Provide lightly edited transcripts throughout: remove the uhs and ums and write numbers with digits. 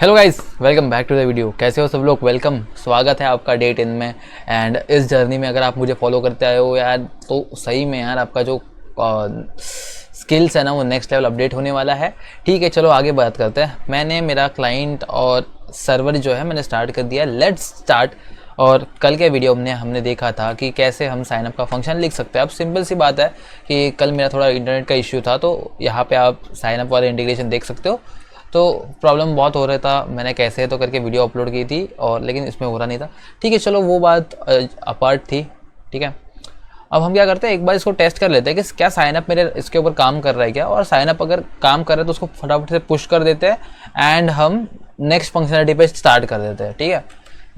Hello guys, welcome back to the video. कैसे हो सब लोग? वेलकम, स्वागत है आपका डे 10 में। एंड इस जर्नी में अगर आप मुझे फॉलो करते आए हो यार, तो सही में यार आपका जो स्किल्स है ना वो नेक्स्ट लेवल अपडेट होने वाला है। ठीक है, चलो आगे बात करते हैं। मैंने मेरा क्लाइंट और सर्वर जो है मैंने स्टार्ट कर दिया। Let's start. और कल के वीडियो में हमने देखा था कि कैसे हम साइन अप का फंक्शन लिख सकते हैं। अब सिंपल सी बात है कि कल मेरा थोड़ा इंटरनेट का इश्यू था, तो यहाँ पे आप साइन अप वाला इंटीग्रेशन देख सकते हो। तो प्रॉब्लम बहुत हो रहा था, मैंने कैसे तो करके वीडियो अपलोड की थी और लेकिन इसमें हो रहा नहीं था। ठीक है, चलो वो बात अपार्ट थी। ठीक है, अब हम क्या करते हैं, एक बार इसको टेस्ट कर लेते हैं कि क्या साइन अप मेरे इसके ऊपर काम कर रहा है क्या। और साइन अप अगर काम कर रहा है तो उसको फटाफट से पुश कर देते हैं एंड हम नेक्स्ट फंक्शनलिटी पे स्टार्ट कर देते हैं। ठीक है,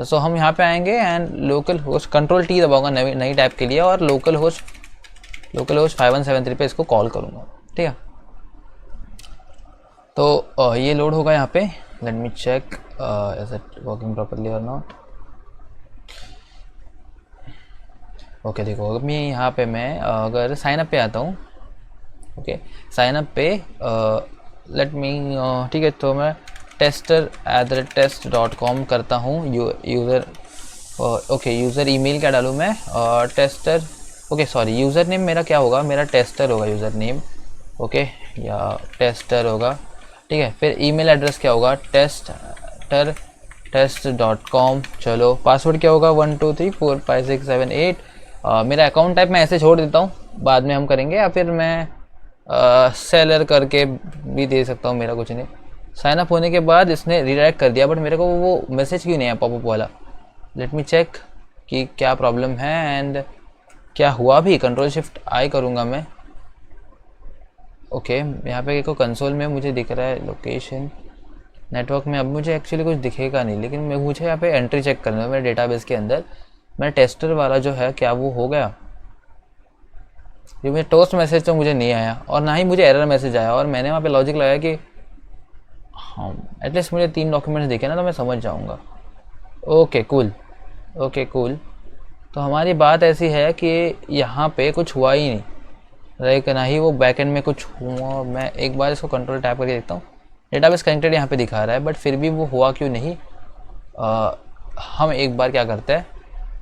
सो हम यहाँ पे आएंगे and local host control T दबाऊंगा नई टैब के लिए और लोकल होस्ट 5173 पे इसको कॉल करूँगा। ठीक है, तो ये लोड होगा यहाँ पे। Let me check is it working properly और नॉट। ओके, देखो अब मैं यहाँ पे अगर साइन अप पे आता हूँ। ओके, साइन अप पे लेट मी ठीक है, तो मैं tester@test.com करता हूँ। यूज़र ओके, यूज़र ईमेल क्या डालूँ मैं? Tester okay sorry, user name मेरा क्या होगा? मेरा टेस्टर होगा यूज़र नेम। ओके, या टेस्टर होगा। ठीक है, फिर ईमेल एड्रेस क्या होगा? test.com। चलो, पासवर्ड क्या होगा? 1234567 मेरा अकाउंट टाइप मैं ऐसे छोड़ देता हूँ, बाद में हम करेंगे, या फिर मैं सेलर करके भी दे सकता हूँ, मेरा कुछ नहीं। साइन अप होने के बाद इसने रीडायरेक्ट कर दिया, बट मेरे को वो मैसेज क्यों नहीं आया पॉपअप वाला? लेट मी चेक कि क्या प्रॉब्लम है एंड क्या हुआ भी। कंट्रोल शिफ्ट आई करूँगा मैं। ओके, यहाँ पे देखो कंसोल में मुझे दिख रहा है लोकेशन। नेटवर्क में अब मुझे एक्चुअली कुछ दिखेगा नहीं, लेकिन मुझे यहाँ पे एंट्री चेक करना है मेरे डेटाबेस के अंदर। मेरा टेस्टर वाला जो है क्या वो हो गया? ये मुझे टोस्ट मैसेज तो मुझे नहीं आया और ना ही मुझे एरर मैसेज आया। और मैंने वहाँ पे लॉजिक लगाया कि हाँ एटलीस्ट मुझे 3 डॉक्यूमेंट्स दिखे ना तो मैं समझ जाऊँगा। Okay cool, okay cool. तो हमारी बात ऐसी है कि यहाँ पे कुछ हुआ ही नहीं, लाइक ना ही वो बैकएंड में कुछ हुआ। मैं एक बार इसको कंट्रोल टैप करके देखता हूँ। डेटाबेस कनेक्टेड यहाँ पे दिखा रहा है, बट फिर भी वो हुआ क्यों नहीं? हम एक बार क्या करते हैं,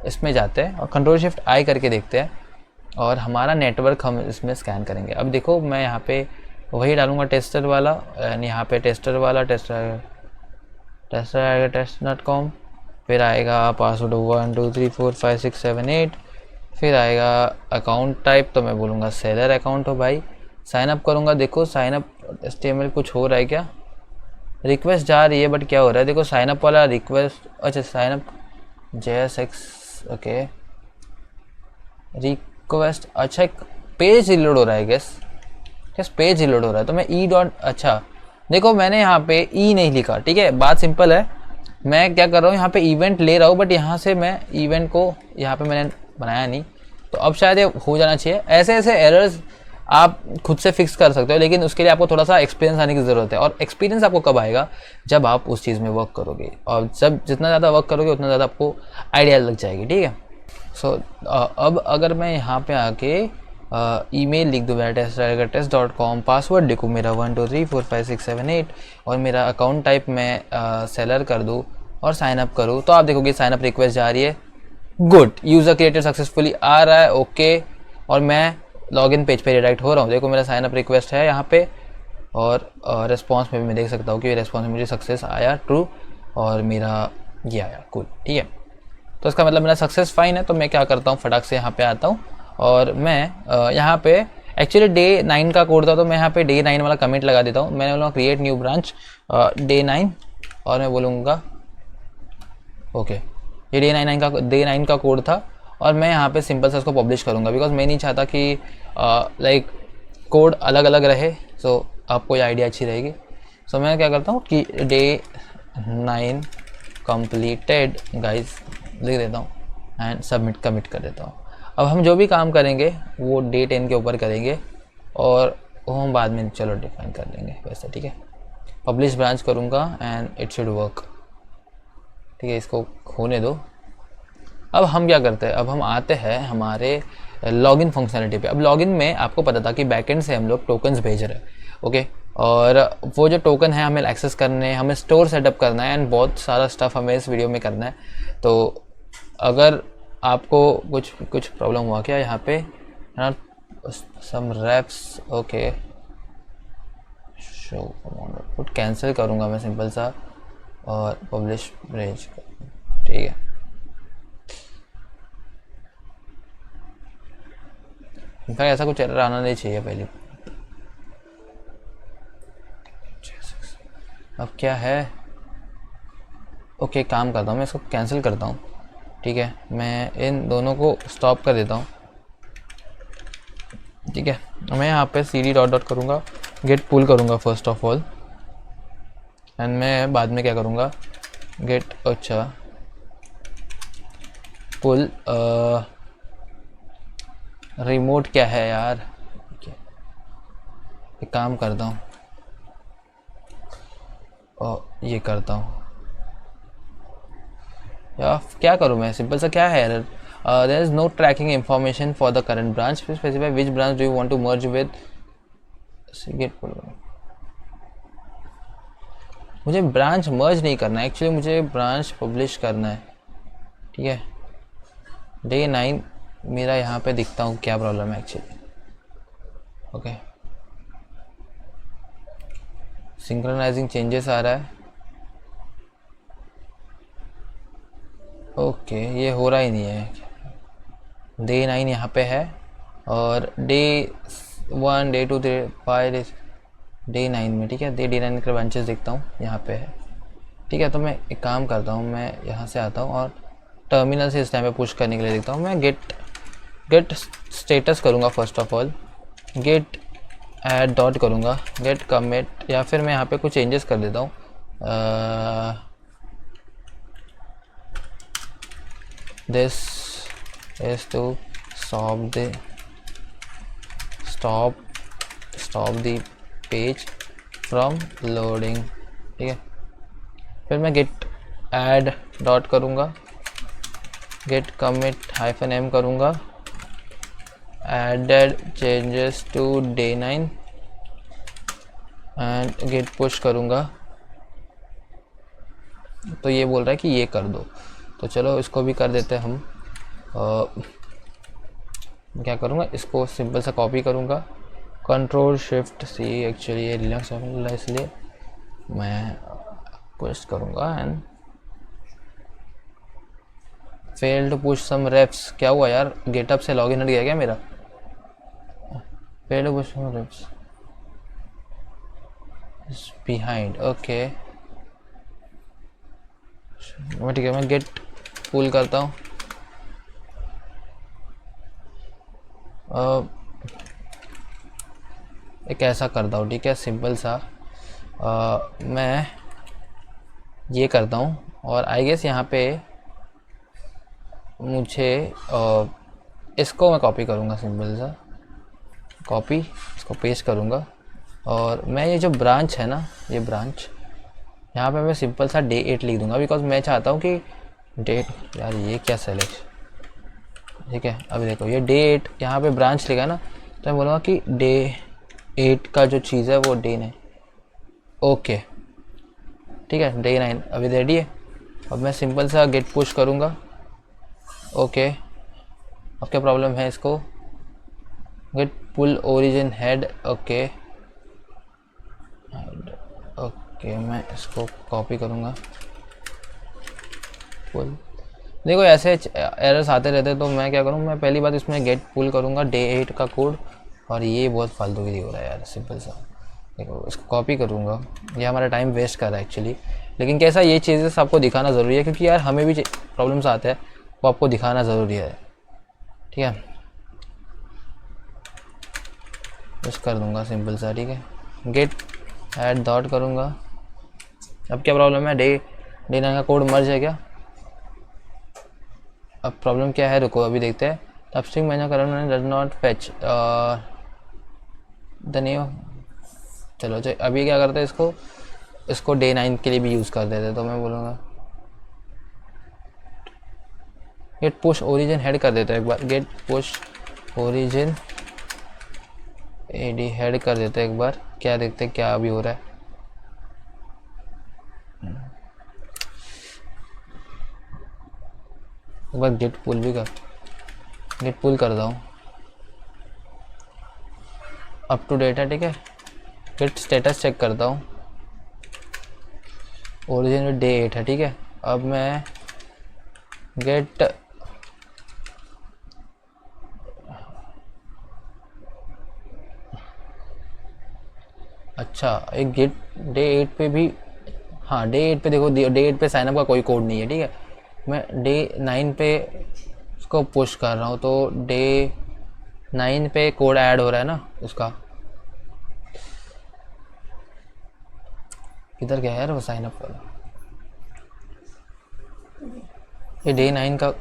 इसमें जाते हैं और कंट्रोल शिफ्ट आई करके देखते हैं और हमारा नेटवर्क हम इसमें स्कैन करेंगे। अब देखो मैं यहाँ पे वही डालूँगा टेस्टर वाला, यानी यहाँ पे टेस्टर वाला टेस्टर आएगा test.com। फिर आएगा पासवर्ड 1234567 फिर आएगा अकाउंट टाइप, तो मैं बोलूँगा सेलर अकाउंट हो भाई। साइन अप करूँगा, देखो साइन अप HTML कुछ हो रहा है क्या? रिक्वेस्ट जा रही है, बट क्या हो रहा है देखो, साइन अप वाला रिक्वेस्ट, अच्छा sign up JSX। Okay, request, अच्छा एक पेज रिलोड हो रहा है गेस पेज रिलोड हो रहा है। तो मैं अच्छा देखो मैंने यहाँ पे नहीं लिखा। ठीक है, बात सिंपल है। मैं क्या कर रहा हूँ, यहाँ पे इवेंट ले रहा हूँ, बट यहाँ से मैं इवेंट को यहाँ पे मैंने बनाया नहीं, तो अब शायद ये हो जाना चाहिए। ऐसे एरर्स आप खुद से फिक्स कर सकते हो, लेकिन उसके लिए आपको थोड़ा सा एक्सपीरियंस आने की ज़रूरत है। और एक्सपीरियंस आपको कब आएगा? जब आप उस चीज़ में वर्क करोगे, और जब जितना ज़्यादा वर्क करोगे उतना ज़्यादा आपको आइडिया लग जाएगी। ठीक है, सो अब अगर मैं यहाँ पे आके ईमेल लिख दूँ test.com, पासवर्ड लिखूँ मेरा 1234567 और मेरा अकाउंट टाइप मैं सेलर कर दूँ और साइन अप करूँ, तो आप देखोगे साइन अप रिक्वेस्ट जा रही है। गुड, यूज़र क्रिएटेड सक्सेसफुली आ रहा है। ओके, और मैं लॉगिन पेज पे रिडायरेक्ट हो रहा हूँ। देखो मेरा साइन अप रिक्वेस्ट है यहाँ पे, और रिस्पॉन्स में भी मैं देख सकता हूँ कि रिस्पॉन्स में मुझे सक्सेस आया, ट्रू, और मेरा ये आया, कूल। ठीक है, तो इसका मतलब मेरा सक्सेस फाइन है। तो मैं क्या करता हूँ, फटाक से यहाँ पे आता हूँ और मैं यहाँ पे एक्चुअली डे 9 का कोड था, तो मैं यहाँ पे डे 9 वाला कमिट लगा देता हूँ। मैंने बोलूँगा क्रिएट न्यू ब्रांच डे 9 और मैं बोलूँगा ओके, ये डे 9 का कोड था और मैं यहाँ पे सिंपल से उसको पब्लिश करूँगा, बिकॉज मैं नहीं चाहता कि लाइक कोड अलग अलग रहे। सो आपको ये आइडिया अच्छी रहेगी। सो मैं क्या करता हूँ कि डे 9 कंप्लीटेड गाइस लिख देता हूँ एंड सबमिट कमिट कर देता हूँ। अब हम जो भी काम करेंगे वो डे 10 के ऊपर करेंगे और वो हम बाद में चलो डिफाइन कर लेंगे वैसे। ठीक है, पब्लिश ब्रांच करूँगा एंड इट शुड वर्क। ठीक है, इसको होने दो। अब हम क्या करते हैं, अब हम आते हैं हमारे लॉगिन फंक्शनलिटी पे। अब लॉगिन में आपको पता था कि बैकएंड से हम लोग टोकन्स भेज रहे हैं। ओके। और वो जो टोकन है हमें एक्सेस करने हैं, हमें स्टोर सेटअप करना है एंड बहुत सारा स्टफ हमें इस वीडियो में करना है। तो अगर आपको कुछ प्रॉब्लम हुआ क्या यहाँ पे, सम रेप्स, ओके शो कुछ कैंसिल करूँगा मैं सिंपल सा और पब्लिश रेंज, ठीक है। इनफैक्ट ऐसा कुछ एरर आना नहीं चाहिए पहले। अब क्या है, ओके काम करता हूँ मैं, इसको कैंसिल करता हूँ, ठीक है। मैं इन दोनों को स्टॉप कर देता हूँ, ठीक है। मैं यहाँ पे cd डॉट डॉट करूँगा, गेट पुल करूँगा फर्स्ट ऑफ ऑल, एंड मैं बाद में क्या करूँगा, गेट अच्छा पुल रिमोट क्या है यार, एक काम करता हूँ और ये करता हूँ या क्या करूँ मैं, सिंपल सा क्या है error, there is no tracking information for the current branch, specify which branch do you want to merge with, git pull. मुझे ब्रांच मर्ज नहीं करना है एक्चुअली, मुझे ब्रांच पब्लिश करना है, ठीक है। डे 9 मेरा यहाँ पे दिखता हूँ क्या प्रॉब्लम है एक्चुअली, ओके। सिंक्रोनाइजिंग चेंजेस आ रहा है, ओके ये हो रहा ही नहीं है। डे 9 यहाँ पे है और डे 1 डे 2 डे 5 डे 9 में, ठीक है। डे 9 के ब्रांचेस देखता हूँ यहाँ पे है, ठीक है। तो मैं एक काम करता हूँ, मैं यहाँ से आता हूँ और टर्मिनल से इस टाइम पे पुश करने के लिए देखता हूँ। मैं गेट स्टेटस करूँगा first of all, git add dot करूँगा, गेट कमिट, या फिर मैं यहाँ पे कुछ चेंजेस कर देता हूँ, this is to stop the page from loading, ठीक है। फिर मैं गेट ऐड डॉट करूँगा, गेट कमिट -m करूँगा, added changes to day 9 and git push करूँगा। तो ये बोल रहा है कि ये कर दो, तो चलो इसको भी कर देते हैं हम। क्या करूँगा, इसको सिंपल सा कॉपी करूँगा, कंट्रोल शिफ्ट सी, एक्चुअली ये लिनक्स है इसलिए मैं पुश करूँगा and fail to push some refs. क्या हुआ यार, गेटअप से लॉगिन हट गया क्या मेरा, fail to push some refs behind, okay ठीक है। मैं गेट पुल करता हूँ, एक ऐसा करता हूँ, ठीक है सिंपल सा। मैं ये करता हूँ और आई गेस यहाँ पे मुझे इसको मैं कॉपी करूँगा, सिंपल सा कॉपी, इसको पेस्ट करूँगा और मैं ये जो ब्रांच है ना, ये ब्रांच यहाँ पे मैं सिंपल सा डे 8 लिख दूँगा, बिकॉज मैं चाहता हूँ कि डेट, यार ये क्या सेलेक्ट, ठीक है। अभी देखो ये डे 8 यहाँ पे ब्रांच लिखा ना, तो मैं बोलूँगा कि डे 8 का जो चीज़ है वो डे 9, ओके ठीक है। डे 9 अभी रेडी है। अब मैं सिंपल सा गेट पुश करूँगा, ओके। अब क्या प्रॉब्लम है, इसको गेट पुल ओरिजिन हेड, ओके ओके। मैं इसको कॉपी करूँगा, पुल, देखो ऐसे एरर्स आते रहते, तो मैं क्या करूँ, मैं पहली बात इसमें गेट पुल करूँगा डे 8 का कोड, और ये बहुत फालतू की हो रहा है यार, सिंपल सा देखो इसको कॉपी करूँगा, ये हमारा टाइम वेस्ट कर रहा है एक्चुअली। लेकिन कैसा ये चीज़ें आपको दिखाना ज़रूरी है, क्योंकि यार हमें भी प्रॉब्लम्स आते हैं, वो आपको दिखाना ज़रूरी है, ठीक है। बस कर दूँगा सिंपल सा, ठीक है। गेट ऐड डॉट करूँगा। अब क्या प्रॉब्लम है, डे 9 का कोड मर्ज है क्या, अब प्रॉब्लम क्या है, रुको अभी देखते हैं। अपस्ट्रीम मैंने करना does not fetch the name, चलो अभी क्या करते हैं, इसको डे 9 के लिए भी यूज़ कर देते, तो मैं बोलूँगा गेट पुश ओरिजिन हेड कर देते हैं एक बार, git push origin add head कर देते हैं एक बार, क्या देखते हैं क्या अभी हो रहा है। एक बार गेट पुल भी कर, गेट पुल कर दूँ, अप टू डेट है ठीक है। गेट स्टेटस चेक करता हूँ, ओरिजिन में डे 8 है ठीक है। अब मैं गेट अच्छा एक गेट डे 8 पे भी, हाँ डे 8 पे देखो, डे 8 पे साइनअप का कोई कोड नहीं है ठीक है। मैं डे 9 पे उसको पुश कर रहा हूँ तो डे 9 पे कोड ऐड हो रहा है ना उसका। किधर गया यार वो साइनअप वाला, ये डे 9 का,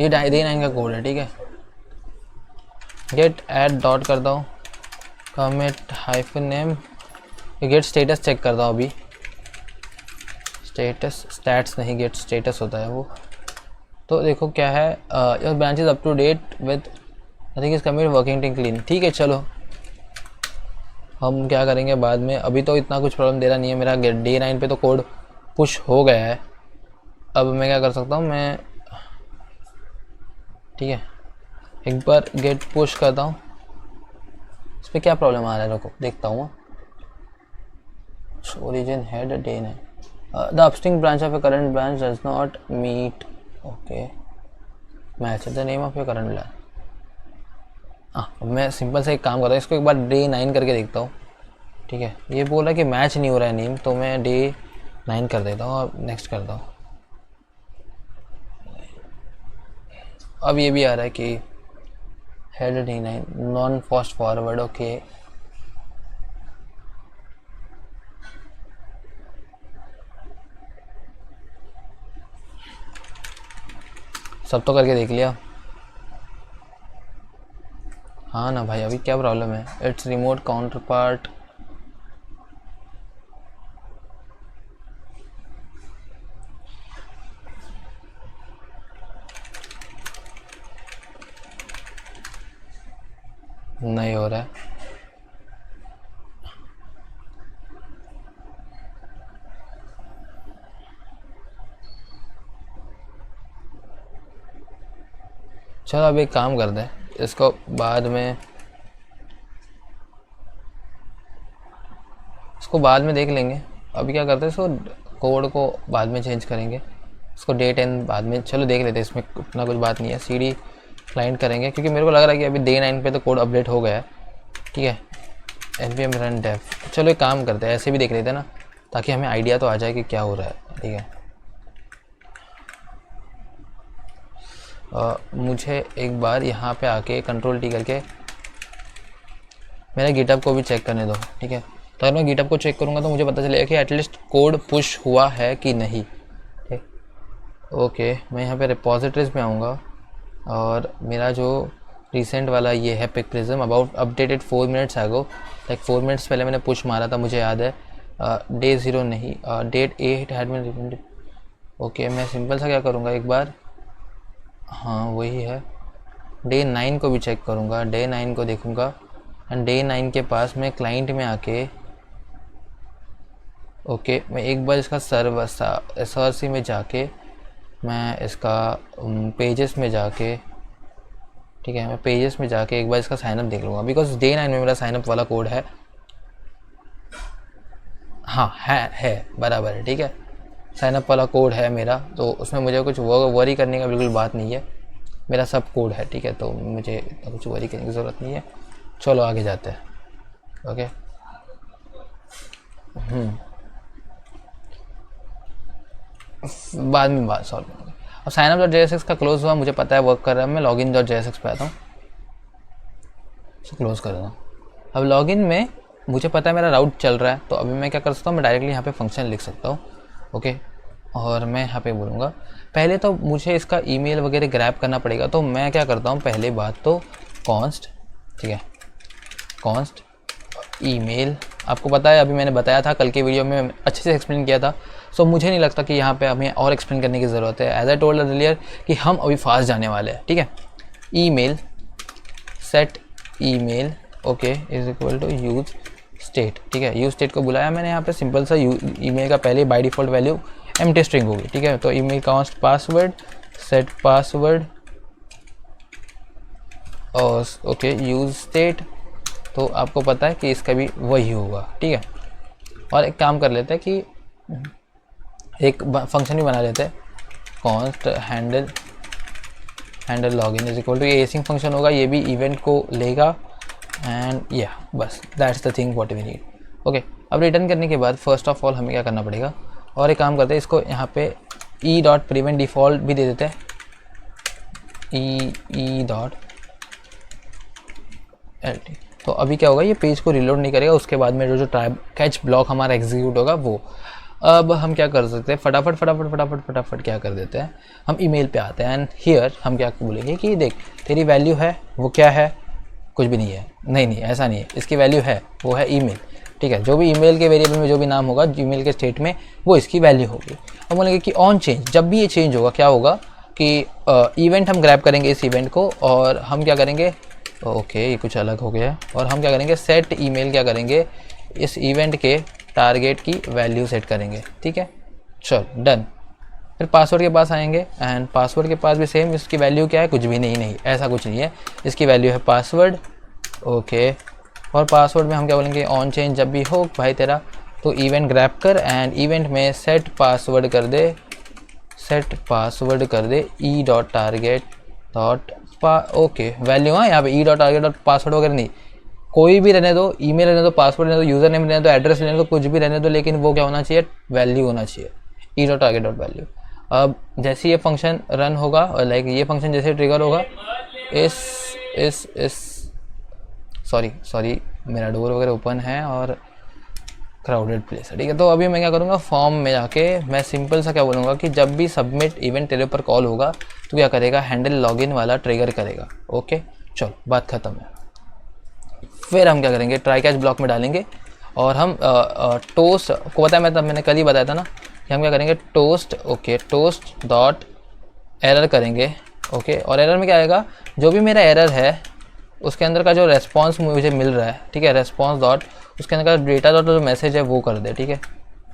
ये डे 9 का कोड है ठीक है। गेट ऐड डॉट करता हूँ, commit hyphen name, get status check करता हूँ अभी, स्टेटस स्टैट्स नहीं गेट स्टेटस होता है वो। तो देखो क्या है, your branch is up to date with I think is commit working टिंग क्लीन। ठीक है चलो हम क्या करेंगे बाद में, अभी तो इतना कुछ प्रॉब्लम दे रहा नहीं है मेरा। डे 9 पे तो कोड पुश हो गया है। अब मैं क्या कर सकता हूँ, मैं ठीक है एक बार गेट पुश करता हूँ, इस पर क्या प्रॉब्लम आ रहा है रुको देखता हूँ। Origin head day 9 the upstream branch of a current branch does not meet okay match the name of a current branch. हाँ मैं सिंपल से एक काम कर रहा हूँ, इसको एक बार डे 9 करके देखता हूँ ठीक है। ये बोल रहा है कि मैच नहीं हो रहा है नेम, तो मैं डे 9 कर देता हूँ और नेक्स्ट करता हूँ। अब ये भी आ रहा है कि head day 9 non fast forward okay. सब तो करके देख लिया। हाँ ना भाई अभी क्या प्रॉब्लम है, इट्स रिमोट काउंटर पार्ट। नहीं हो रहा है। चलो अब एक काम करते हैं, इसको बाद में देख लेंगे। अभी क्या करते हैं, इसको कोड को बाद में चेंज करेंगे, इसको डे 10 बाद में चलो देख लेते हैं, इसमें उतना कुछ बात नहीं है। CD क्लाइंट करेंगे क्योंकि मेरे को लग रहा है कि अभी डे 9 पे तो कोड अपडेट हो गया है ठीक है। npm run dev, चलो एक काम करते हैं ऐसे भी देख लेते हैं ना, ताकि हमें आइडिया तो आ जाए कि क्या हो रहा है ठीक है। मुझे एक बार यहाँ पे आके कंट्रोल T करके मेरे गिटअप को भी चेक करने दो ठीक है। तो अगर मैं गिटअप को चेक करूँगा तो मुझे पता चलेगा कि एटलीस्ट कोड पुश हुआ है कि नहीं ठीक। ओके मैं यहाँ पे रिपोजिटरीज में आऊँगा और मेरा जो रिसेंट वाला ये है pick prism about updated 4 minutes ago, like 4 minutes पहले मैंने पुश मारा था मुझे याद है। डे 0 नहीं, डेट 8 हैड बीन रिपेंडेड। ओके मैं सिंपल सा क्या करूँगा एक बार, हाँ वही है, डे 9 को भी चेक करूँगा, डे 9 को देखूँगा एंड डे 9 के पास मैं क्लाइंट में आके ओके मैं एक बार इसका SRC में जाके मैं इसका पेजेस में जाके ठीक है, मैं पेजेस में जाके एक बार इसका साइनअप देख लूँगा बिकॉज डे 9 में मेरा साइनअप वाला कोड है। हाँ है बराबर है ठीक है, साइनअप वाला कोड है मेरा, तो उसमें मुझे कुछ वरी करने का बिल्कुल बात नहीं है, मेरा सब कोड है ठीक है, तो मुझे इतना कुछ वरी करने की ज़रूरत नहीं है। चलो आगे जाते हैं ओके। बाद में बात सॉल्व करेंगे। अब साइनअप.jsx का क्लोज हुआ, मुझे पता है वर्क कर रहा है। मैं login.jsx पे आता हूँ, इसे क्लोज कर देता हूँ। अब लॉगिन में मुझे पता है मेरा राउट चल रहा है, तो अभी मैं क्या कर सकता हूँ, मैं डायरेक्टली यहाँ पे फंक्शन लिख सकता हूँ ओके। और मैं यहाँ पे बोलूँगा पहले तो मुझे इसका ईमेल वगैरह ग्रैब करना पड़ेगा, तो मैं क्या करता हूँ पहले बात तो कॉन्स्ट ठीक है, कॉन्स्ट ईमेल। आपको पता है अभी मैंने बताया था कल के वीडियो में अच्छे से एक्सप्लेन किया था, सो मुझे नहीं लगता कि यहाँ पे हमें और एक्सप्लेन करने की ज़रूरत है। एज आई टोल्ड अर्लियर कि हम अभी फास्ट जाने वाले हैं ठीक है। Email set email okay is equal to use state, ठीक है। यूज स्टेट को बुलाया मैंने यहाँ पे, सिंपल सा ईमेल का पहले by default value empty string होगी, ठीक है। तो email const password set password और ओके यूज स्टेट, तो आपको पता है कि इसका भी वही होगा, ठीक है। और एक काम कर लेते हैं कि एक फंक्शन भी बना लेते हैं, const handle login is equal to, ये एसिंग फंक्शन होगा, ये भी इवेंट को लेगा एंड या बस that's the thing what we need. Okay, अब रिटर्न करने के बाद फर्स्ट ऑफ ऑल हमें क्या करना पड़ेगा, और एक काम करते हैं, इसको यहाँ पे ई डॉट प्रिवेंट डिफ़ॉल्ट भी दे देते हैं, ई डॉट एल टी। तो अभी क्या होगा, ये पेज को रिलोड नहीं करेगा, उसके बाद में जो ट्राई कैच ब्लॉक हमारा एग्जीक्यूट होगा वो। अब हम क्या कर सकते हैं, फटाफट क्या कर देते हैं, हम ईमेल पे आते हैं एंड हियर हम क्या बोलेंगे कि देख तेरी वैल्यू है वो क्या है, कुछ भी नहीं है, नहीं ऐसा नहीं है, इसकी वैल्यू है वो है ईमेल, ठीक है। जो भी ईमेल के वेरिएबल में जो भी नाम होगा ईमेल के स्टेट में वो इसकी वैल्यू होगी। हम बोलेंगे कि ऑन चेंज, जब भी ये चेंज होगा क्या होगा कि इवेंट हम ग्रैब करेंगे इस इवेंट को और हम क्या करेंगे, ओके ये कुछ अलग हो गया, और हम क्या करेंगे सेट ईमेल क्या करेंगे, इस इवेंट के टारगेट की वैल्यू सेट करेंगे, ठीक है। चल डन। फिर पासवर्ड के पास आएंगे एंड पासवर्ड के पास भी सेम, इसकी वैल्यू क्या है, कुछ भी नहीं ऐसा कुछ नहीं है, इसकी वैल्यू है पासवर्ड, ओके। और पासवर्ड में हम क्या बोलेंगे, ऑन चेंज जब भी हो भाई तेरा तो इवेंट ग्रैब कर एंड इवेंट में सेट पासवर्ड कर दे e dot target dot okay value, हाँ यहाँ पे e dot target dot password वगैरह नहीं, कोई भी रहने दो, ईमेल रहने दो, पासवर्ड रहने दो, यूज़र नेम रहने दो, एड्रेस रहने दो, कुछ भी रहने दो, लेकिन वो क्या होना चाहिए, वैल्यू होना चाहिए, ई डॉट टारगेट डॉट वैल्यू। अब जैसे ये फंक्शन रन होगा और लाइक ये फंक्शन जैसे ट्रिगर होगा, इस सॉरी मेरा डोर वगैरह ओपन है और क्राउडेड प्लेस है, ठीक है। तो अभी मैं क्या करूँगा, फॉर्म में जाके मैं सिंपल सा क्या बोलूँगा कि जब भी सबमिट इवेंट तेरे ऊपर कॉल होगा तो क्या करेगा, हैंडल लॉगिन वाला ट्रिगर करेगा, ओके। चलो बात ख़त्म है। फिर हम क्या करेंगे, ट्राई कैच ब्लॉक में डालेंगे और हम टोस्ट को पता है, मैंने कल ही बताया था ना कि हम क्या करेंगे, टोस्ट डॉट एरर करेंगे, ओके। और एरर में क्या आएगा, जो भी मेरा एरर है उसके अंदर का जो रेस्पॉन्स मुझे मिल रहा है, ठीक है, रेस्पॉन्स डॉट उसके अंदर का डेटा डॉट जो मैसेज है वो कर दे, ठीक है,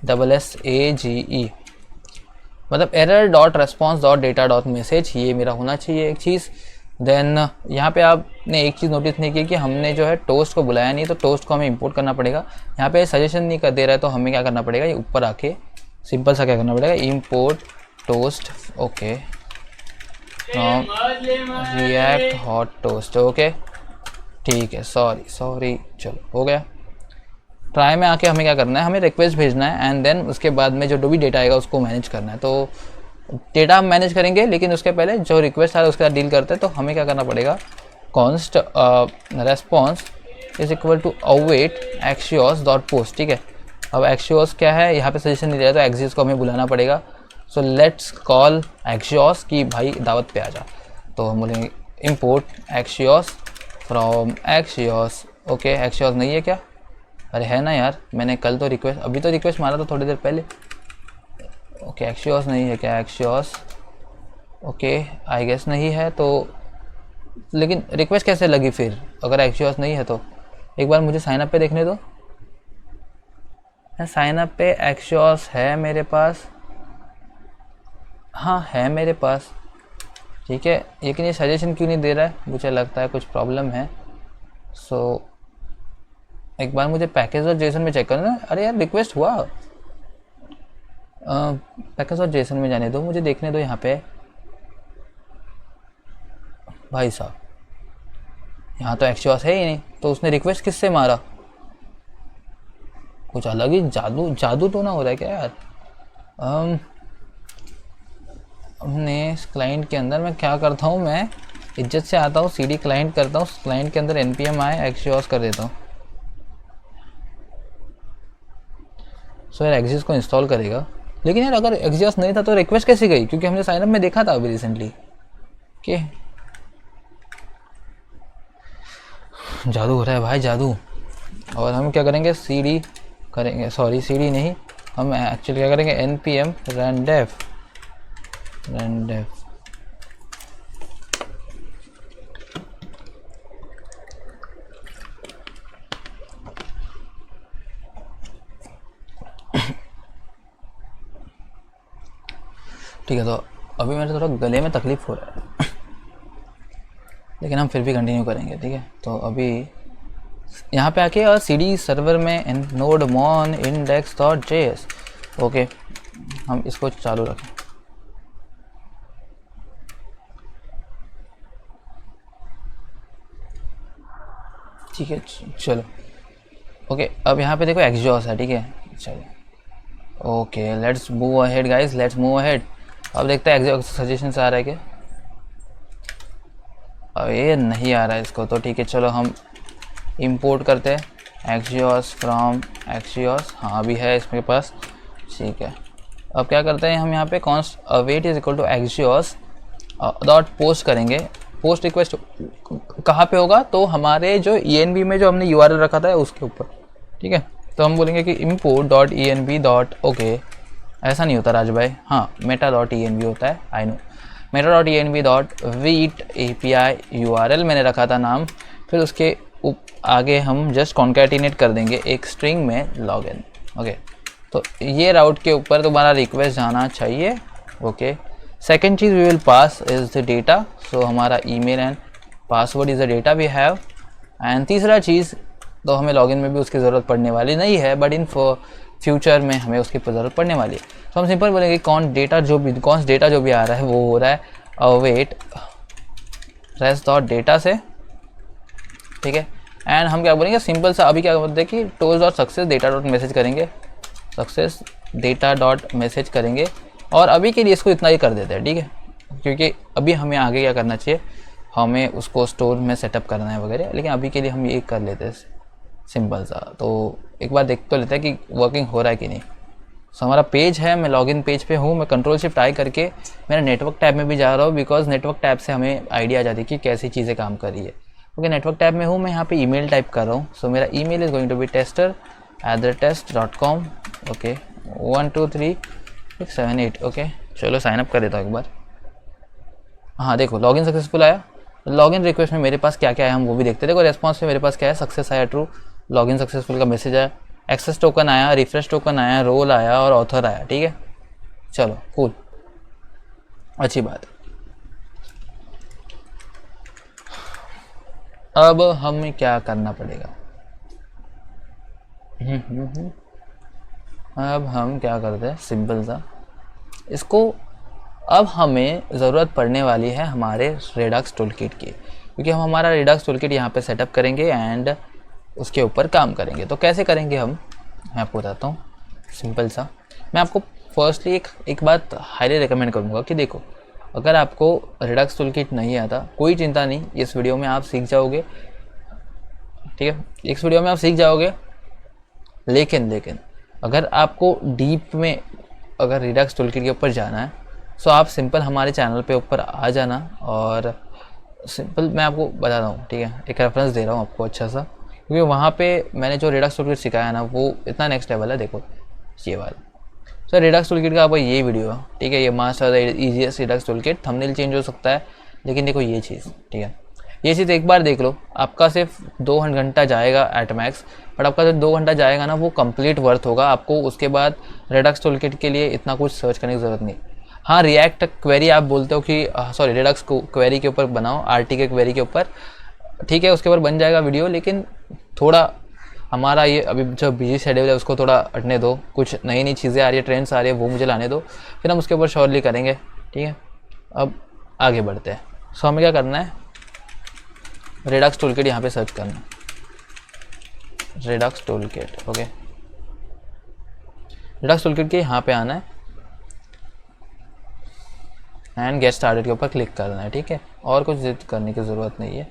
SSAGE, मतलब error dot response dot data dot message, ये मेरा होना चाहिए एक चीज़। देन यहाँ पे आपने एक चीज़ नोटिस नहीं की कि हमने जो है टोस्ट को बुलाया नहीं, तो टोस्ट को हमें इंपोर्ट करना पड़ेगा। यहाँ पे सजेशन नहीं कर दे रहा है तो हमें क्या करना पड़ेगा, ये ऊपर आके सिंपल सा क्या करना पड़ेगा, import toast, okay, react hot toast, okay ठीक है, सॉरी चलो हो गया। ट्राई में आके हमें क्या करना है, हमें रिक्वेस्ट भेजना है एंड देन उसके बाद में जो भी डेटा आएगा उसको मैनेज करना है। तो डेटा हम मैनेज करेंगे, लेकिन उसके पहले जो रिक्वेस्ट आ रहा है उसके साथ डील करते हैं। तो हमें क्या करना पड़ेगा, const response is equal to await axios dot post, ठीक है। अब एक्सियोस क्या है, यहाँ पे सजेशन नहीं दिया तो एक्सियोस को हमें बुलाना पड़ेगा। सो लेट्स कॉल एक्सियोस की भाई दावत पे आ जा। तो हम बोलेंगे import Axios from Axios, okay. Axios नहीं है क्या, अरे है ना यार, मैंने कल तो रिक्वेस्ट, अभी तो रिक्वेस्ट मारा था थोड़ी देर पहले, ओके। एक्सियोस नहीं है क्या, एक्सियोस, ओके आई गेस नहीं है। तो लेकिन रिक्वेस्ट कैसे लगी फिर, अगर एक्सियोस नहीं है तो एक बार मुझे साइन अप पे देखने दो। साइन अप पे एक्सियोस है मेरे पास, हाँ है मेरे पास, ठीक है। लेकिन ये सजेशन क्यों नहीं दे रहा है, मुझे लगता है कुछ प्रॉब्लम है। सो एक बार मुझे पैकेज और जेसन में चेक करना। अरे यार रिक्वेस्ट हुआ, पैकेज और जेसन में जाने दो, मुझे देखने दो यहाँ पे भाई साहब। यहाँ तो एक्सियोस है ही नहीं, तो उसने रिक्वेस्ट किससे मारा, कुछ अलग ही जादू तो ना हो रहा है क्या यार। हमने क्लाइंट के अंदर मैं क्या करता हूँ, मैं इज्जत से आता हूँ, CD क्लाइंट करता हूँ, क्लाइंट के अंदर npm आए एक्सियोस कर देता हूँ। सो यार एक्सियोस को इंस्टॉल करेगा, लेकिन यार अगर एक्सियोस नहीं था तो रिक्वेस्ट कैसे गई, क्योंकि हमने साइनअप में देखा था अभी रिसेंटली कि जादू हो रहा है भाई, जादू। और हम क्या करेंगे, CD करेंगे, सॉरी CD नहीं, हम एक्चुअली क्या करेंगे, npm rendef ठीक है, तो अभी मेरे थोड़ा गले में तकलीफ़ हो रहा है लेकिन हम फिर भी कंटिन्यू करेंगे, ठीक है। तो अभी यहाँ पे आके और CD सर्वर में nodemon index dot JS, okay हम इसको चालू रखें। ठीक है, चलो ओके। अब यहाँ पे देखो एक्सजॉस है, ठीक है, चलो okay let's move ahead guys, let's move ahead. अब देखते हैं एक्सजॉस सजेशन से आ रहा है क्या। अब ये नहीं आ रहा है इसको, तो ठीक है चलो हम इंपोर्ट करते हैं एक्सजॉस फ्रॉम एक्सजॉस। हाँ अभी है इसके पास, ठीक है। अब क्या करते हैं हम यहाँ पे const await is equal to axios dot post करेंगे। पोस्ट रिक्वेस्ट कहाँ पे होगा, तो हमारे जो ENB में जो हमने URL रखा था उसके ऊपर, ठीक है। तो हम बोलेंगे कि import dot ENB dot okay, ऐसा नहीं होता राज भाई, हाँ मेटा डॉट ENB होता है, I know. Meta dot ENB dot wheat API URL मैंने रखा था नाम, फिर उसके आगे हम जस्ट कॉन्कैटिनेट कर देंगे एक स्ट्रिंग में लॉगिन, ओके। तो ये राउट के ऊपर तुम्हारा रिक्वेस्ट जाना चाहिए, ओके। सेकेंड चीज़ we will pass is the data, so हमारा email and password is the data we have. And तीसरा चीज़ तो हमें लॉगिन में भी उसकी ज़रूरत पड़ने वाली नहीं है, बट इन फ्यूचर में हमें उसकी ज़रूरत पड़ने वाली है। तो हम सिंपल बोलेंगे कौन डेटा जो भी आ रहा है वो हो रहा है अवेट रेस्ट डॉट डेटा से, ठीक है। एंड हम क्या बोलेंगे सिंपल सा, अभी क्या बोलते हैं कि toes dot success data dot message करेंगे, सक्सेस डेटा डॉट मैसेज करेंगे। और अभी के लिए इसको इतना ही कर देते हैं, ठीक है, क्योंकि अभी हमें आगे क्या करना चाहिए, हमें उसको स्टोर में सेटअप करना है वगैरह, लेकिन अभी के लिए हम ये कर लेते हैं सिंपल सा। तो एक बार देख तो लेते हैं कि वर्किंग हो रहा है कि नहीं। सो हमारा पेज है, मैं लॉगिन पेज पे हूँ, मैं Ctrl+Shift+I करके मेरा नेटवर्क टैब में भी जा रहा हूँ, बिकॉज नेटवर्क टैब से हमें आइडिया आ जाती है कि कैसी चीज़ें काम कर रही है। ओके नेटवर्क टैब में हूँ मैं, यहाँ पे ईमेल टाइप कर रहा हूँ। सो मेरा email is going to be tester@test.com, okay 1 2 3 6 7 8, okay. चलो साइन अप कर देता हूँ एक बार। हाँ देखो लॉगिन सक्सेसफुल आया। लॉगिन रिक्वेस्ट में मेरे पास क्या क्या है हम वो भी देखते हैं। देखो रेस्पॉन्स में मेरे पास क्या है, सक्सेस आया ट्रू, लॉगिन सक्सेसफुल का मैसेज आया, एक्सेस टोकन आया, रिफ्रेश टोकन आया, रोल आया और ऑथर आया, ठीक है। चलो कूल, अच्छी बात। अब हमें क्या करना पड़ेगा, अब हम क्या करते हैं सिंपल सा इसको, अब हमें ज़रूरत पड़ने वाली है हमारे रेडक्स टूलकिट की, क्योंकि हम हमारा रेडक्स टूलकिट यहाँ पे सेटअप करेंगे एंड उसके ऊपर काम करेंगे। तो कैसे करेंगे हम, मैं आपको बताता हूँ सिंपल सा। मैं आपको फर्स्टली एक बात हाईली रिकमेंड करूँगा कि देखो अगर आपको रेडक्स टूलकिट नहीं आता कोई चिंता नहीं, इस वीडियो में आप सीख जाओगे, ठीक है, इस वीडियो में आप सीख जाओगे। लेकिन अगर आपको डीप में अगर रेडक्स टूलकिट के ऊपर जाना है सो आप सिंपल हमारे चैनल पे ऊपर आ जाना और सिंपल मैं आपको बताता हूँ, ठीक है, एक रेफरेंस दे रहा हूँ आपको अच्छा सा, क्योंकि वहाँ पे मैंने जो रेडक्स टूलकिट सिखाया ना वो इतना नेक्स्ट लेवल है। देखो ये वाला सर रेडक्स टूलकिट का आपको ये वीडियो है, ठीक है, ये master easiest redux toolkit, thumbnail change हो सकता है लेकिन देखो ये चीज़, ठीक है, ये चीज़ एक बार देख लो, आपका सिर्फ 2 घंटा जाएगा एट मैक्स, बट आपका जो 2 घंटा जाएगा ना वो कंप्लीट वर्थ होगा आपको। उसके बाद रेडक्स टूलकिट के लिए इतना कुछ सर्च करने की ज़रूरत नहीं। हाँ रिएक्ट क्वेरी आप बोलते हो कि सॉरी रेडक्स क्वेरी के ऊपर बनाओ, RT के क्वेरी के ऊपर, ठीक है, उसके ऊपर बन जाएगा वीडियो, लेकिन थोड़ा हमारा ये अभी जो बिजी शेड्यूल है उसको थोड़ा हटने दो, कुछ नई नई चीज़ें आ रही है, ट्रेंड्स आ रही है वो मुझे लाने दो, फिर हम उसके ऊपर श्योरली करेंगे, ठीक है। अब आगे बढ़ते हैं। सो हमें क्या करना है, रेडक्स टूलकिट यहाँ पे सर्च करना, Redux toolkit, okay, Redux toolkit के यहाँ पे आना है एंड गेट स्टार्टेड के ऊपर क्लिक करना है, ठीक है, और कुछ करने की ज़रूरत नहीं है।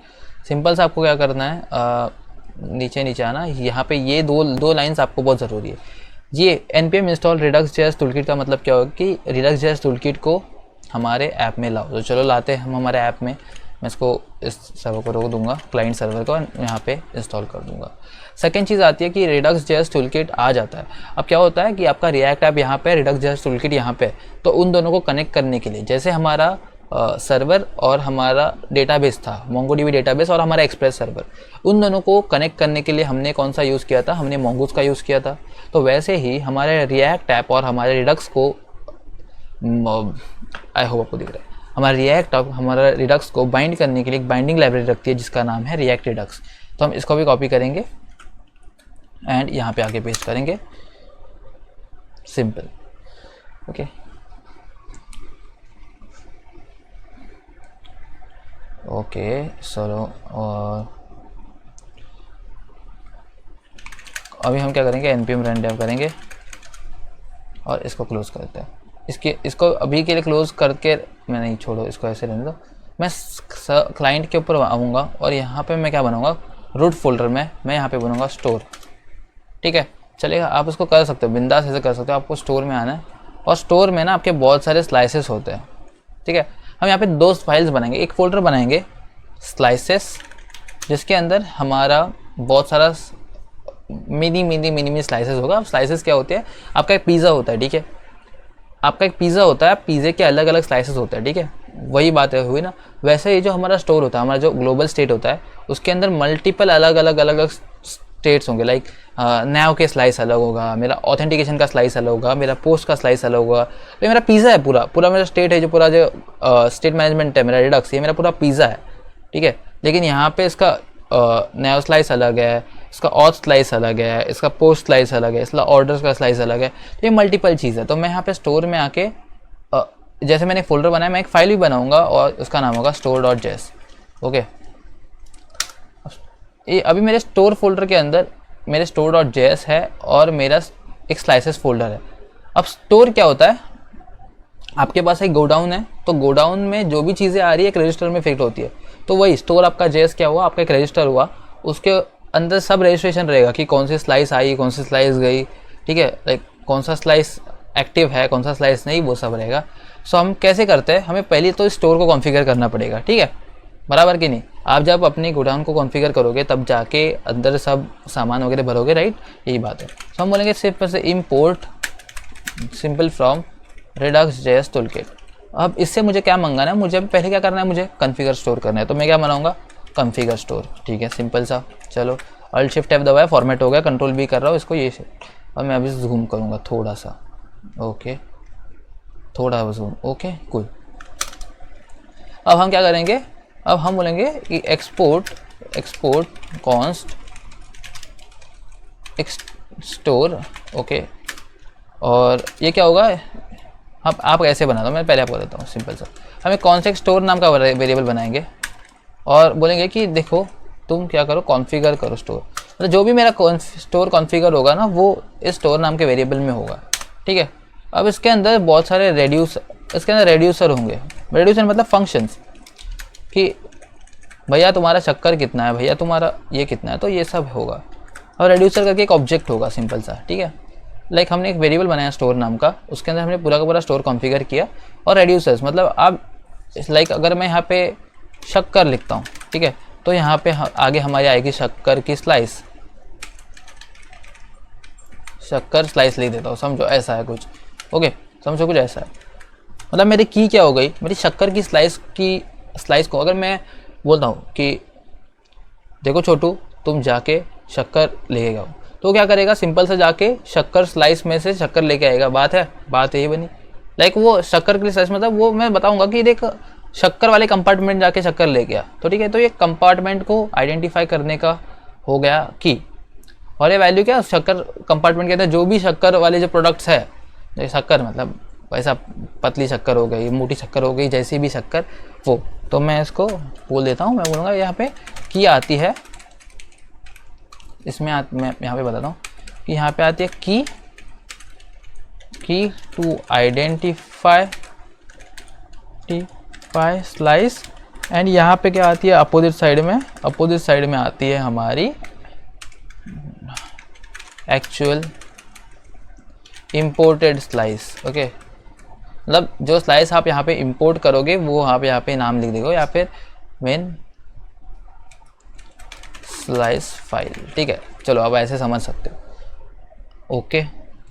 सिंपल सा आपको क्या करना है, नीचे आना, यहाँ पे ये दो लाइंस आपको बहुत ज़रूरी है। ये npm install Redux JS toolkit का मतलब क्या होगा कि रेडक्स जेएस टूलकिट को हमारे ऐप में लाओ। तो चलो लाते हैं हम हमारे ऐप में, मैं इसको इस सर्वर को रोक दूंगा, क्लाइंट सर्वर को, यहाँ पे इंस्टॉल कर दूंगा। सेकेंड चीज़ आती है कि रेडक्स जेएस टूलकिट आ जाता है। अब क्या होता है कि आपका रिएक्ट ऐप यहाँ पे, रेडक्स जेएस टूलकिट यहाँ पे, तो उन दोनों को कनेक्ट करने के लिए, जैसे हमारा सर्वर और हमारा डेटाबेस था MongoDB डेटाबेस और हमारा एक्सप्रेस सर्वर, उन दोनों को कनेक्ट करने के लिए हमने कौन सा यूज़ किया था, हमने Mongoose का यूज़ किया था। तो वैसे ही हमारे रिएक्ट ऐप और हमारे रेडक्स को आई होप आपको दिख रहा है। हमारा रिएक्ट अब हमारा रिडक्स को बाइंड करने के लिए एक बाइंडिंग लाइब्रेरी रखती है जिसका नाम है रिएक्ट रिडक्स। तो हम इसको भी कॉपी करेंगे एंड यहाँ पे आके पेस्ट करेंगे, सिंपल। ओके ओके चलो, और अभी हम क्या करेंगे, npm run dev करेंगे और इसको क्लोज करते हैं। इसको अभी के लिए क्लोज करके मैं नहीं, छोड़ो इसको ऐसे रहने दो। मैं क्लाइंट के ऊपर आऊँगा और यहाँ पे मैं क्या बनाऊँगा, रूट फोल्डर में मैं यहाँ पे बनाऊँगा स्टोर। ठीक है, चलेगा, आप उसको कर सकते हो, बिंदास ऐसे कर सकते हो। आपको स्टोर में आना है और स्टोर में ना आपके बहुत सारे स्लाइसेस होते हैं। ठीक है, हम यहाँ पे 2 फाइल्स बनाएंगे, एक फोल्डर बनाएंगे स्लाइसेस जिसके अंदर हमारा बहुत सारा मिनी स्लाइसेस होगा। अब स्लाइसेस क्या होते हैं, आपका एक पिज़्ज़ा होता है, ठीक है, आपका एक पिज़्ज़ा होता है, पिज़्ज़े के अलग अलग स्लाइसेस होते हैं, ठीक है, वही बात हुई ना। वैसे ही जो हमारा स्टोर होता है, हमारा जो ग्लोबल स्टेट होता है, उसके अंदर मल्टीपल अलग अलग स्टेट्स होंगे। लाइक नैव के स्लाइस अलग होगा, मेरा ऑथेंटिकेशन का स्लाइस अलग होगा, मेरा पोस्ट का स्लाइस अलग होगा। तो मेरा पिज़्ज़ा है, पूरा मेरा स्टेट है, जो पूरा जो स्टेट मैनेजमेंट है मेरा रिडक्स, ये मेरा पूरा पिज़्ज़ा है, ठीक है। लेकिन यहाँ पे इसका नैव स्लाइस अलग है, इसका ऑथ स्लाइस अलग है, इसका पोस्ट स्लाइस अलग है, इसका ऑर्डर्स का स्लाइस अलग है। तो ये मल्टीपल चीज़ है। तो मैं यहाँ पे स्टोर में आके जैसे मैंने फोल्डर बनाया, मैं एक फाइल भी बनाऊंगा और उसका नाम होगा store.js। ओके, ये अभी मेरे स्टोर फोल्डर के अंदर मेरे store.js है और मेरा एक स्लाइसेस फोल्डर है। अब स्टोर क्या होता है, आपके पास एक गोडाउन है, तो गोडाउन में जो भी चीज़ें आ रही है एक रजिस्टर में फिट होती है। तो वही स्टोर आपका जेएस क्या हुआ, आपका एक रजिस्टर हुआ, उसके अंदर सब रजिस्ट्रेशन रहेगा कि कौन सी स्लाइस आई, कौन सी स्लाइस गई, ठीक है, लाइक कौन सा स्लाइस एक्टिव है, कौन सा स्लाइस नहीं, वो सब रहेगा। सो हम कैसे करते हैं, हमें पहले तो स्टोर को कॉन्फ़िगर करना पड़ेगा, ठीक है, बराबर कि नहीं। आप जब अपनी गोडाउन को कॉन्फ़िगर करोगे तब जाके अंदर सब सामान वगैरह भरोगे, राइट, यही बात है। सो हम बोलेंगे सिर्फ से import simple from redux.js toolkit। अब इससे मुझे क्या मंगाना है, मुझे पहले क्या करना है, मुझे कॉन्फ़िगर स्टोर करना है। तो मैं क्या बनाऊंगा, कॉन्फ़िगर स्टोर, ठीक है, सिंपल सा। चलो Alt Shift F दबाया, फॉर्मेट हो गया, कंट्रोल भी कर रहा हूँ इसको, ये और मैं अभी जूम करूँगा थोड़ा सा, ओके, थोड़ा जूम, ओके कूल। अब हम क्या करेंगे, अब हम बोलेंगे कि एक्सपोर्ट कॉन्स्ट स्टोर, ओके। और ये क्या होगा, अब आप ऐसे बना दो, मैं पहले आपको बताता हूँ सिंपल सा। हमें कॉन्सेप्ट स्टोर नाम का वेरिएबल बनाएंगे और बोलेंगे कि देखो तुम क्या करो, कॉन्फ़िगर करो स्टोर, मतलब जो भी मेरा स्टोर कॉन्फ़िगर होगा ना वो इस स्टोर नाम के वेरिएबल में होगा, ठीक है। अब इसके अंदर बहुत सारे इसके अंदर रेड्यूसर होंगे। रेड्यूसर मतलब फंक्शंस, कि भैया तुम्हारा शक्कर कितना है, भैया तुम्हारा ये कितना है, तो ये सब होगा। और रेड्यूसर करके एक ऑब्जेक्ट होगा सिंपल सा, ठीक है। लाइक हमने एक वेरिएबल बनाया स्टोर नाम का, उसके अंदर हमने पूरा का पूरा स्टोर कॉन्फ़िगर किया। और रेड्यूसर्स मतलब आप लाइक अगर मैं यहाँ पे शक्कर लिखता हूँ, ठीक है, तो यहाँ पे आगे हमारी आएगी शक्कर की स्लाइस, शक्कर स्लाइस लिख देता हूँ, समझो ऐसा है कुछ, ओके, समझो कुछ ऐसा है। मतलब मेरी की क्या हो गई, मेरी शक्कर की स्लाइस को अगर मैं बोलता हूँ कि देखो छोटू तुम जाके शक्कर लेके आओ, तो क्या करेगा, सिंपल से जाके शक्कर स्लाइस में से शक्कर लेके आएगा। बात यही बनी। लाइक वो शक्कर की स्लाइस मतलब वो मैं बताऊंगा कि देख शक्कर वाले कंपार्टमेंट जाके शक्कर ले गया, तो ठीक है। तो ये कंपार्टमेंट को आइडेंटिफाई करने का हो गया की, और ये वैल्यू क्या, शक्कर कंपार्टमेंट के अंदर जो भी शक्कर वाले जो प्रोडक्ट्स है, जैसे शक्कर मतलब वैसा पतली शक्कर हो गई, मोटी शक्कर हो गई, जैसी भी शक्कर वो, तो मैं इसको बोल देता हूँ, मैं बोलूँगा यहाँ पे की आती है, इसमें मैं यहाँ पे बताता हूँ कि यहाँ पे आती है की टू आइडेंटिफाई स्लाइस, एंड यहाँ पे क्या आती है, अपोजिट साइड में आती है हमारी एक्चुअल इंपोर्टेड स्लाइस, ओके। मतलब जो स्लाइस आप यहाँ पे इंपोर्ट करोगे वो आप यहाँ पे नाम लिख देगा, या फिर मेन स्लाइस फाइल, ठीक है। चलो अब ऐसे समझ सकते हो, ओके।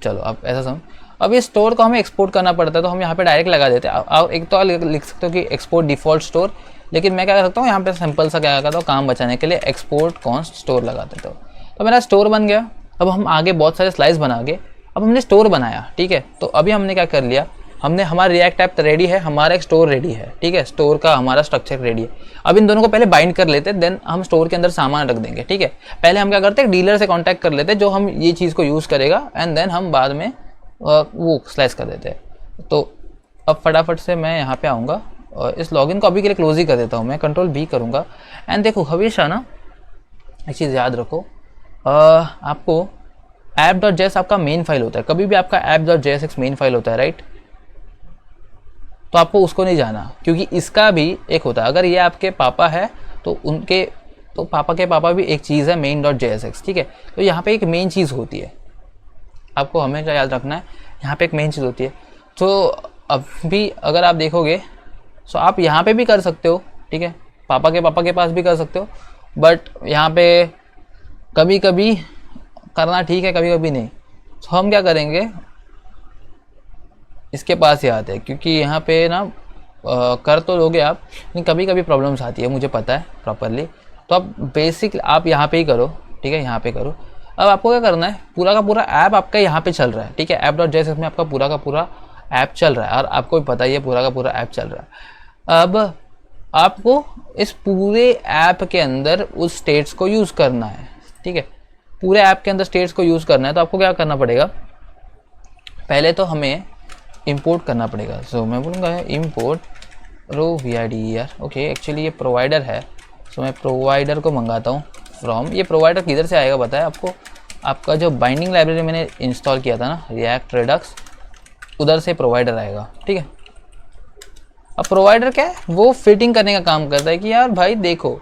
चलो अब ऐसा समझ। अब ये स्टोर को हमें एक्सपोर्ट करना पड़ता है, तो हम यहाँ पे डायरेक्ट लगा देते हैं। आप एक तो लिख सकते हो कि एक्सपोर्ट डिफ़ॉल्ट स्टोर, लेकिन मैं क्या कर सकता हूँ यहाँ पे सिंपल सा क्या करता हूँ, काम बचाने के लिए एक्सपोर्ट कॉन्स्ट स्टोर लगा देता हूँ। तो मेरा स्टोर बन गया। अब हम आगे बहुत सारे स्लाइस बना के अब हमने स्टोर बनाया, ठीक है। तो अभी हमने क्या कर लिया, हमने हमारा रिएक्ट ऐप रेडी है, हमारा एक स्टोर रेडी है, ठीक है, स्टोर का हमारा स्ट्रक्चर रेडी है। अब इन दोनों को पहले बाइंड कर लेते हैं, देन हम स्टोर के अंदर सामान रख देंगे, ठीक है। पहले हम क्या करते हैं, डीलर से कांटेक्ट कर लेते हैं जो हम ये चीज़ को यूज़ करेगा, एंड देन हम बाद में वो स्लाइस कर देते हैं। तो अब फटाफट से मैं यहाँ पे आऊँगा और इस लॉगिन को अभी के लिए क्लोज ही कर देता हूँ, मैं कंट्रोल भी करूँगा। एंड देखो हमेशा ना एक चीज़ याद रखो, आपको app.js आपका मेन फाइल होता है, कभी भी आपका app.js एक मेन फाइल होता है, राइट। तो आपको उसको नहीं जाना, क्योंकि इसका भी एक होता है, अगर ये आपके पापा है तो उनके तो पापा के पापा भी एक चीज़ है main.jsx, ठीक है। तो यहाँ पे एक मेन चीज़ होती है, आपको हमेशा याद रखना है, यहाँ पे एक मेन चीज़ होती है। तो अभी अगर आप देखोगे तो आप यहाँ पे भी कर सकते हो, ठीक है, पापा के पास भी कर सकते हो, बट यहाँ पे कभी कभी करना ठीक है, कभी कभी नहीं। तो हम क्या करेंगे, इसके पास ही आते हैं, क्योंकि यहाँ पे ना कर तो लोगे आप, लेकिन कभी कभी प्रॉब्लम्स आती है, मुझे पता है प्रॉपरली। तो आप बेसिक आप यहाँ पे ही करो, ठीक है, यहाँ पे करो। अब आपको क्या करना है, पूरा का पूरा ऐप आपका यहाँ पे चल रहा है, ठीक है, app.js में आपका पूरा का पूरा ऐप चल रहा है, और आपको भी पता ही है पूरा का पूरा ऐप चल रहा है। अब आपको इस पूरे ऐप के अंदर उस स्टेट्स को यूज़ करना है, ठीक है, पूरे ऐप के अंदर स्टेट्स को यूज़ करना है। तो आपको क्या करना पड़ेगा, पहले तो हमें इंपोर्ट करना पड़ेगा। सो मैं बोलूँगा इंपोर्ट रो VIDER, ओके, एक्चुअली ये प्रोवाइडर है, सो मैं प्रोवाइडर को मंगाता हूँ फ्रॉम। ये प्रोवाइडर किधर से आएगा बताया आपको, आपका जो बाइंडिंग लाइब्रेरी मैंने इंस्टॉल किया था ना, रिएक्ट रेडक्स, उधर से प्रोवाइडर आएगा, ठीक है। अब प्रोवाइडर क्या है, वो फिटिंग करने का काम करता है कि यार भाई देखो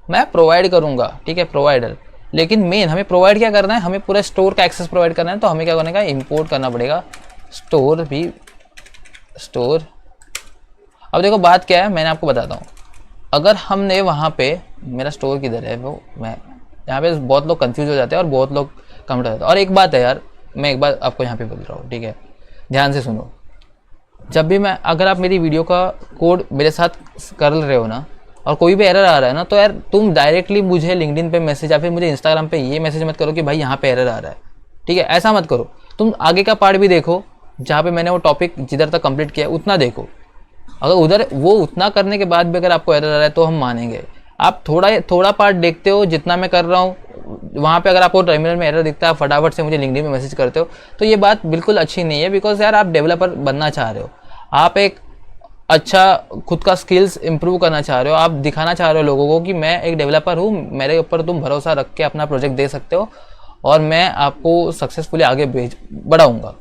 मैं प्रोवाइड करूँगा, ठीक है, प्रोवाइडर, लेकिन मेन हमें प्रोवाइड क्या करना है, हमें पूरा स्टोर का एक्सेस प्रोवाइड करना है। तो हमें क्या करने का, इंपोर्ट करना पड़ेगा स्टोर भी, स्टोर। अब देखो बात क्या है, मैंने आपको बताता हूँ, अगर हमने वहाँ पे, मेरा स्टोर किधर है वो, मैं यहाँ पे बहुत लोग कंफ्यूज हो जाते हैं और बहुत लोग कमेंट हो जाते हैं। और एक बात है यार, मैं एक बात आपको यहाँ पे बोल रहा हूँ, ठीक है, ध्यान से सुनो। जब भी मैं, अगर आप मेरी वीडियो का कोड मेरे साथ कर रहे हो ना, और कोई भी एरर आ रहा है ना, तो यार तुम डायरेक्टली मुझे लिंक्डइन पे मैसेज या फिर मुझे इंस्टाग्राम पे ये मैसेज मत करो कि भाई यहाँ पे एरर आ रहा है, ठीक है, ऐसा मत करो। तुम आगे का पार्ट भी देखो, जहाँ पे मैंने वो टॉपिक जिधर तक कंप्लीट किया उतना देखो। अगर उधर वो उतना करने के बाद भी अगर आपको एरर आ रहा है तो हम मानेंगे। आप थोड़ा पार्ट देखते हो जितना मैं कर रहा हूँ, वहाँ पे अगर आपको टर्मिनल में एरर दिखता है, फटाफट से मुझे लिंक्डइन पे मैसेज करते हो, तो ये बात बिल्कुल अच्छी नहीं है। बिकॉज यार आप डेवलपर बनना चाह रहे हो, आप एक अच्छा खुद का स्किल्स इंप्रूव करना चाह रहे हो, आप दिखाना चाह रहे हो लोगों को कि मैं एक डेवलपर हूँ, मेरे ऊपर तुम भरोसा रख के अपना प्रोजेक्ट दे सकते हो और मैं आपको सक्सेसफुली आगे बढ़ाऊँगा।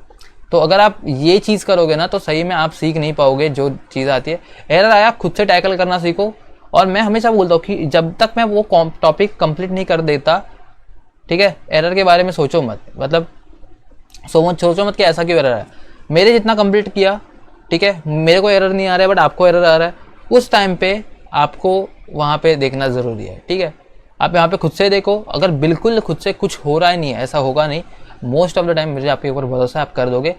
तो अगर आप ये चीज़ करोगे ना, तो सही में आप सीख नहीं पाओगे जो चीज़ आती है। एरर आया, खुद से टैकल करना सीखो। और मैं हमेशा बोलता हूँ कि जब तक मैं वो टॉपिक कंप्लीट नहीं कर देता, ठीक है, एरर के बारे में सोचो मत, मतलब सोचो मत कि ऐसा क्यों एरर है। मेरे जितना कंप्लीट किया, ठीक है, मेरे को एरर नहीं आ रहा है बट आपको एरर आ रहा है, उस टाइम पे आपको वहाँ पे देखना ज़रूरी है, ठीक है। आप यहाँ पे खुद से देखो, अगर बिल्कुल खुद से कुछ हो रहा ही नहीं है, ऐसा होगा नहीं, मोस्ट ऑफ द टाइम मुझे आपके ऊपर भरोसा है, आप कर दोगे,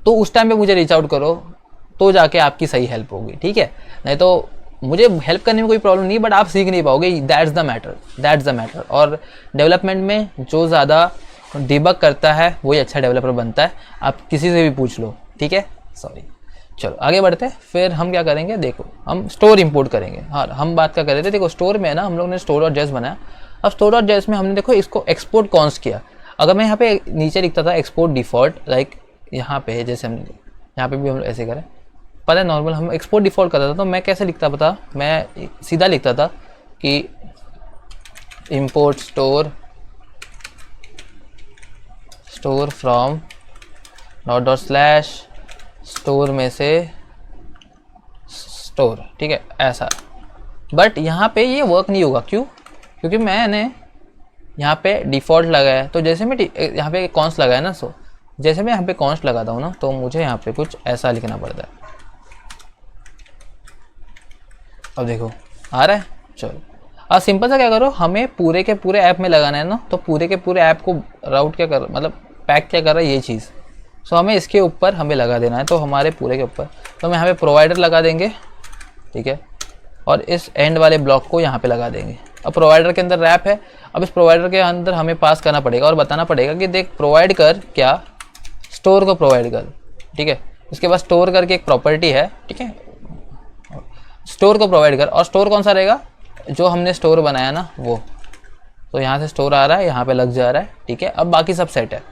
तो उस टाइम पे मुझे रीच आउट करो, तो जाके आपकी सही हेल्प होगी, ठीक है। नहीं तो मुझे हेल्प करने में कोई प्रॉब्लम नहीं, बट आप सीख नहीं पाओगे, दैट्स द मैटर। और डेवलपमेंट में जो ज़्यादा डिबग करता है वही अच्छा डेवलपर बनता है, आप किसी से भी पूछ लो, ठीक है। सॉरी, चलो आगे बढ़ते हैं। फिर हम क्या करेंगे, देखो हम स्टोर इंपोर्ट करेंगे। हाँ, हम बात क्या कर रहे थे, देखो स्टोर में ना हम लोग ने स्टोर.js बनाया। अब स्टोर.js में हमने देखो इसको एक्सपोर्ट कॉन्स्ट किया। अगर मैं यहाँ पे नीचे लिखता था एक्सपोर्ट डिफ़ॉल्ट, लाइक यहाँ पे जैसे हम यहाँ पे भी हम ऐसे करें, पता है नॉर्मल हम एक्सपोर्ट डिफ़ॉल्ट करता था, तो मैं कैसे लिखता पता, मैं सीधा लिखता था कि import store from dot store में से स्टोर, ठीक है, ऐसा। बट यहाँ पे ये वर्क नहीं होगा, क्यों? क्योंकि मैंने यहाँ पे डिफ़ॉल्ट लगाया है, तो जैसे मैं यहाँ पे कॉन्स्ट लगाया ना, सो जैसे मैं यहाँ पे कॉन्स्ट लगाता हूँ ना, तो मुझे यहाँ पे कुछ ऐसा लिखना पड़ता है। अब देखो आ रहा है, चलो अब सिंपल सा क्या करो, हमें पूरे के पूरे ऐप में लगाना है ना, तो पूरे के पूरे ऐप को राउट क्या कर, मतलब पैक क्या कर रहा है ये चीज़, सो हमें इसके ऊपर हमें लगा देना है, तो हमारे पूरे के ऊपर तो हम यहाँ पे प्रोवाइडर लगा देंगे, ठीक है, और इस एंड वाले ब्लॉक को यहाँ पे लगा देंगे। अब प्रोवाइडर के अंदर रैप है, अब इस प्रोवाइडर के अंदर हमें पास करना पड़ेगा और बताना पड़ेगा कि देख प्रोवाइड कर क्या, स्टोर को प्रोवाइड कर, ठीक है। उसके बाद स्टोर करके एक प्रॉपर्टी है, ठीक है, स्टोर को प्रोवाइड कर। और स्टोर कौन सा रहेगा, जो हमने स्टोर बनाया ना वो, तो यहाँ से स्टोर आ रहा है, यहाँ पे लग जा रहा है, ठीक है। अब बाकी सब सेट है,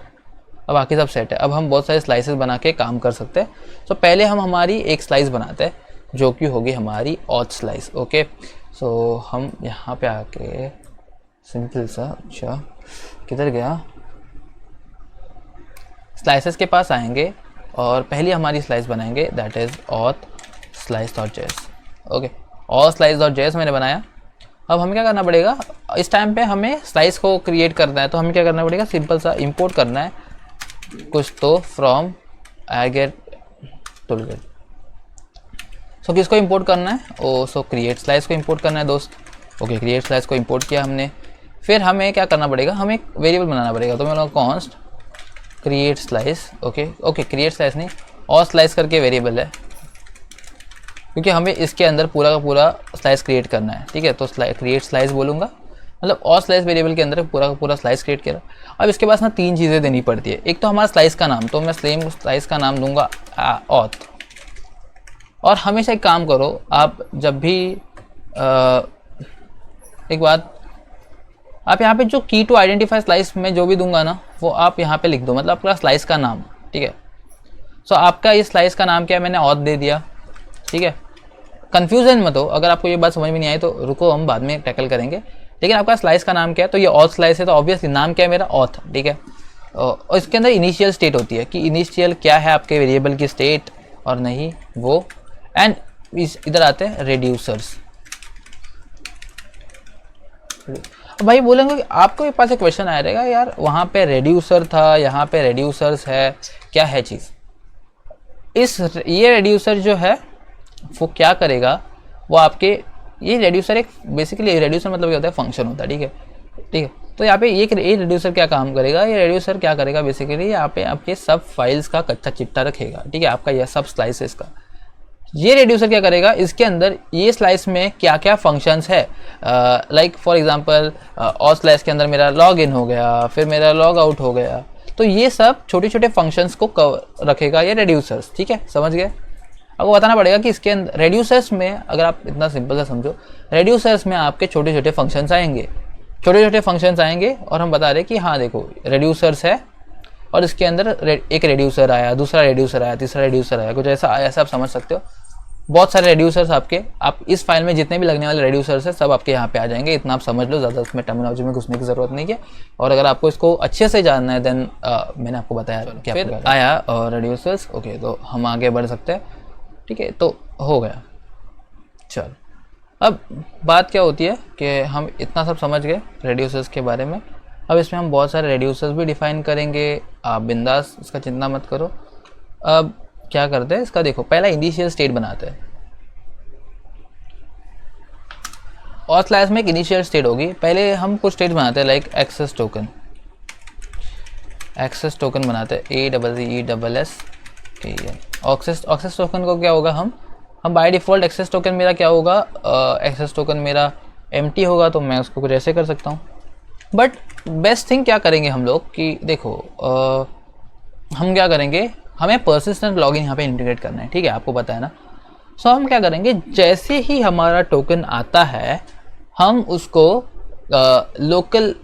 अब बाकी सब सेट है। अब हम बहुत सारे स्लाइसेस बना के काम कर सकते हैं। तो पहले हम हमारी एक स्लाइस बनाते हैं जो कि होगी हमारी ऑथ स्लाइस। ओके, सो हम यहाँ पे आके सिंपल सा, अच्छा किधर गया, स्लाइसेस के पास आएंगे और पहली हमारी स्लाइस बनाएंगे, that is auth slice dot JS. Okay, auth slice dot JS मैंने बनाया। अब हमें क्या करना पड़ेगा, इस टाइम पे हमें स्लाइस को क्रिएट करना है, तो हमें क्या करना पड़ेगा, सिंपल सा इंपोर्ट करना है कुछ तो फ्रॉम एगेट टूलकिट। सो किसको इंपोर्ट करना है, ओ सो क्रिएट स्लाइस को इंपोर्ट करना है दोस्त। ओके, क्रिएट स्लाइस को इंपोर्ट किया हमने। फिर हमें क्या करना पड़ेगा, हमें एक वेरिएबल बनाना पड़ेगा। तो मैं बोलूँगा const create slice. Okay, create slice नहीं, और स्लाइस करके वेरिएबल है, क्योंकि हमें इसके अंदर पूरा का पूरा स्लाइस क्रिएट करना है, ठीक है। तो क्रिएट स्लाइस बोलूँगा, मतलब और स्लाइस वेरिएबल के अंदर पूरा का पूरा स्लाइस क्रिएट किया। अब इसके पास ना 3 चीज़ें देनी पड़ती है। एक तो हमारा स्लाइस का नाम, तो मैं सेम स्लाइस का नाम दूंगा ऑथ। और हमेशा एक काम करो, आप जब भी एक बात, आप यहाँ पे जो की टू आइडेंटिफाई स्लाइस में जो भी दूंगा ना, वो आप यहाँ पे लिख दो, मतलब आपका स्लाइस का नाम, ठीक है। सो आपका इस स्लाइस का नाम क्या है, मैंने ऑथ दे दिया, ठीक है। कन्फ्यूजन मत हो, अगर आपको ये बात समझ में नहीं आई तो रुको, हम बाद में टैकल करेंगे। लेकिन आपका स्लाइस का नाम क्या है, तो ये ऑथ स्लाइस है, तो ऑब्वियसली नाम क्या है मेरा, ऑथ, ठीक है। और इसके अंदर इनिशियल स्टेट होती है कि इनिशियल क्या है आपके वेरिएबल की स्टेट और नहीं वो। एंड इधर आते हैं रेड्यूसर्स। भाई बोलेंगे कि आपको ये पास एक क्वेश्चन आया रहेगा, यार वहाँ पे रेड्यूसर था, यहाँ पे रेड्यूसर्स है, क्या है चीज़। ये रेड्यूसर जो है वो क्या करेगा, वो आपके, ये रेड्यूसर एक बेसिकली रेड्यूसर मतलब क्या होता है, फंक्शन होता है, ठीक है। तो यहाँ पे ये रेड्यूसर क्या काम करेगा, ये रेड्यूसर क्या करेगा बेसिकली, यहाँ पे आपके सब फाइल्स का कच्चा चिट्टा रखेगा, ठीक है, आपका यह सब स्लाइसेस का। ये रेड्यूसर क्या करेगा, इसके अंदर ये स्लाइस में क्या क्या फंक्शंस है, लाइक फॉर एग्जांपल और स्लाइस के अंदर मेरा लॉग इन हो गया, फिर मेरा लॉग आउट हो गया, तो ये सब छोटे छोटे फंक्शंस को रखेगा ये रेड्यूसर्स, ठीक है, समझ गए। आपको बताना पड़ेगा कि इसके अंदर रेड्यूसर्स में, अगर आप इतना सिंपल सा समझो, रेड्यूसर्स में आपके छोटे छोटे फंक्शंस आएंगे, छोटे छोटे फंक्शंस आएंगे, और हम बता रहे कि हाँ देखो रेड्यूसर्स है, और इसके अंदर एक रेड्यूसर आया, दूसरा रेड्यूसर आया, तीसरा रेड्यूसर आया, कुछ ऐसा ऐसा आप समझ सकते हो। बहुत सारे रेड्यूसर्स आपके, आप इस फाइल में जितने भी लगने वाले रेड्यूसर्स है सब आपके यहाँ पे आ जाएंगे, इतना आप समझ लो, ज़्यादा उसमें टर्मिनोलॉजी में घुसने की ज़रूरत नहीं है। और अगर आपको इसको अच्छे से जानना है देन मैंने आपको बताया कि फिर आया और रेड्यूसर्स। ओके, तो हम आगे बढ़ सकते हैं, ठीक है, तो हो गया। चल, अब बात क्या होती है कि हम इतना सब समझ गए रेड्यूसर्स के बारे में। अब इसमें हम बहुत सारे रेड्यूसर्स भी डिफाइन करेंगे, आप बिंदास इसका चिंता मत करो। अब क्या करते हैं इसका, देखो पहला इनिशियल स्टेट बनाते हैं। और स्लाइस में एक इनिशियल स्टेट होगी, पहले हम कुछ स्टेट बनाते हैं like access token. Access token बनाते हैं, AEESS एक्सेस टोकन को क्या होगा, हम बाय डिफ़ॉल्ट एक्सेस टोकन मेरा क्या होगा, एक्सेस टोकन मेरा एम्प्टी होगा, तो मैं उसको कुछ ऐसे कर सकता हूँ। बट बेस्ट थिंग क्या करेंगे हम लोग कि देखो हम क्या करेंगे, हमें पर्सिस्टेंट लॉगिन यहाँ पे इंटीग्रेट करना है, ठीक है, आपको पता है ना। सो हम क्या करेंगे, जैसे ही हमारा टोकन आता है हम उसको लोकल,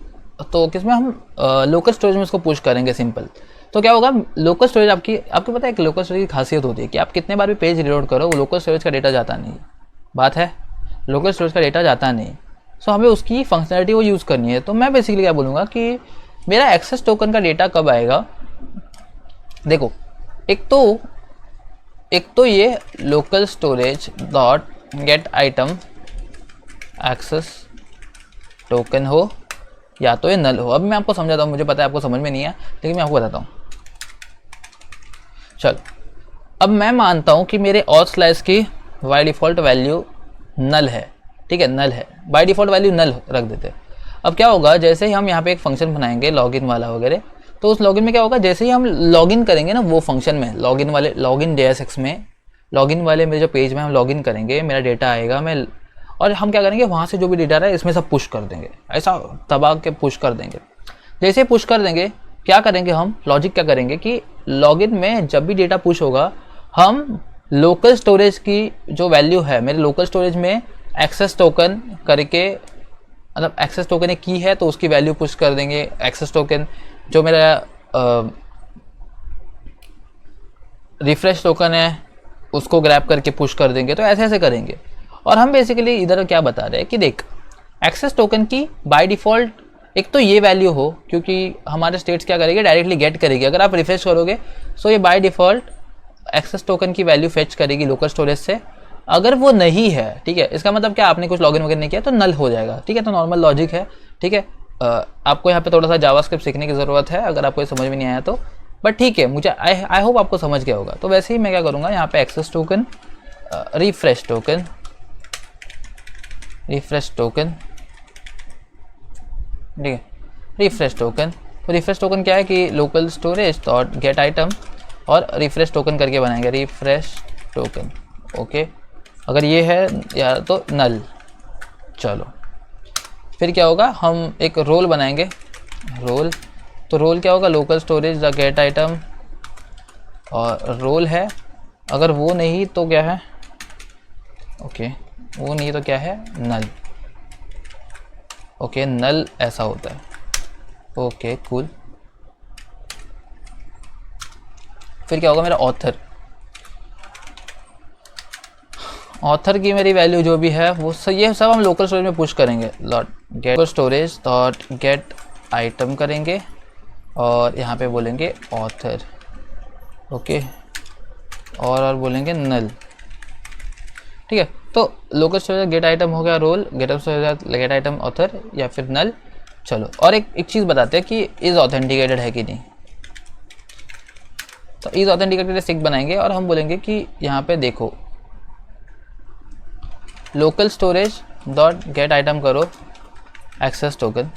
तो किसमें हम लोकल स्टोरेज में उसको पुश करेंगे, सिंपल। तो क्या होगा, लोकल स्टोरेज आपको पता है कि लोकल स्टोरेज की खासियत होती है कि आप कितने बार भी पेज रीलोड करो, वो लोकल स्टोरेज का डेटा जाता नहीं, बात है, लोकल स्टोरेज का डेटा जाता नहीं। सो हमें उसकी फंक्शनलिटी वो यूज़ करनी है। तो मैं बेसिकली क्या बोलूँगा कि मेरा एक्सेस टोकन का डेटा कब आएगा, देखो एक तो ये local storage dot get item access token हो, या तो ये नल हो। अब मैं आपको समझाता हूँ, मुझे पता है आपको समझ में नहीं है, लेकिन मैं आपको बताता हूँ। चल, अब मैं मानता हूँ कि मेरे ऑथ स्लाइस की बाय डिफ़ॉल्ट वैल्यू नल है, ठीक है, नल है, बाय डिफ़ॉल्ट वैल्यू नल रख देते। अब क्या होगा, जैसे ही हम यहाँ पे एक फंक्शन बनाएंगे लॉगिन वाला वगैरह, तो उस लॉगिन में क्या होगा, जैसे ही हम लॉगिन करेंगे ना वो फंक्शन में, लॉगिन JSX में, लॉगिन वाले मेरे जो पेज में हम लॉगिन करेंगे, मेरा डेटा आएगा, और हम क्या करेंगे, वहाँ से जो भी डेटा है इसमें सब पुश कर देंगे, ऐसा दबा के पुश कर देंगे। जैसे पुश कर देंगे, क्या करेंगे हम, लॉजिक क्या करेंगे कि लॉगिन में जब भी डेटा पुश होगा हम लोकल स्टोरेज की जो वैल्यू है मेरे लोकल स्टोरेज में एक्सेस टोकन करके, मतलब एक्सेस टोकन एक की है तो उसकी वैल्यू पुश कर देंगे। एक्सेस टोकन जो मेरा रिफ्रेश टोकन है उसको ग्रैब करके पुश कर देंगे। तो ऐसे ऐसे करेंगे। और हम बेसिकली इधर क्या बता रहे हैं कि देख, एक्सेस टोकन की बाय डिफ़ॉल्ट एक तो ये वैल्यू हो, क्योंकि हमारे स्टेट्स क्या करेंगे, डायरेक्टली गेट करेगी। अगर आप रिफ्रेश करोगे सो ये बाय डिफ़ॉल्ट एक्सेस टोकन की वैल्यू फेच करेगी लोकल स्टोरेज से। अगर वो नहीं है, ठीक है, इसका मतलब क्या, आपने कुछ लॉगिन वगैरह नहीं किया तो नल हो जाएगा। ठीक है, तो नॉर्मल लॉजिक है। ठीक है, आपको यहाँ पे थोड़ा सा जावास्क्रिप्ट सीखने की ज़रूरत है अगर आपको समझ में नहीं आया तो, बट ठीक है, मुझे आई होप आपको समझ गया होगा। तो वैसे ही मैं क्या करूँगा, यहाँ पे access token, refresh token, refresh token, ठीक है, रिफ्रेश टोकन। तो रिफ्रेश टोकन क्या है कि local storage dot get item और रिफ्रेश टोकन करके बनाएंगे, रिफ्रेश टोकन। ओके, अगर ये है या तो नल। चलो फिर क्या होगा, हम एक रोल बनाएंगे, रोल। तो रोल क्या होगा, local storage the gate item और रोल है। अगर वो नहीं तो क्या है, ओके, वो नहीं तो क्या है, नल। ओके, नल ऐसा होता है। Okay cool. फिर क्या होगा, मेरा ऑथर, ऑथर की मेरी वैल्यू जो भी है वो ये सब हम लोकल स्टोरेज में पुश करेंगे। Get storage dot get item करेंगे और यहाँ पे बोलेंगे ऑथर। ओके, और बोलेंगे नल। ठीक है, तो लोकल स्टोरेज गेट आइटम हो गया role, get storage get item author या फिर नल। चलो, और एक चीज़ बताते हैं कि इज़ ऑथेंटिकेटेड है कि नहीं। तो इज़ ऑथेंटिकेटेड स्टिक बनाएंगे और हम बोलेंगे कि यहाँ पे देखो, local storage dot get item करो एक्सेस टोकन,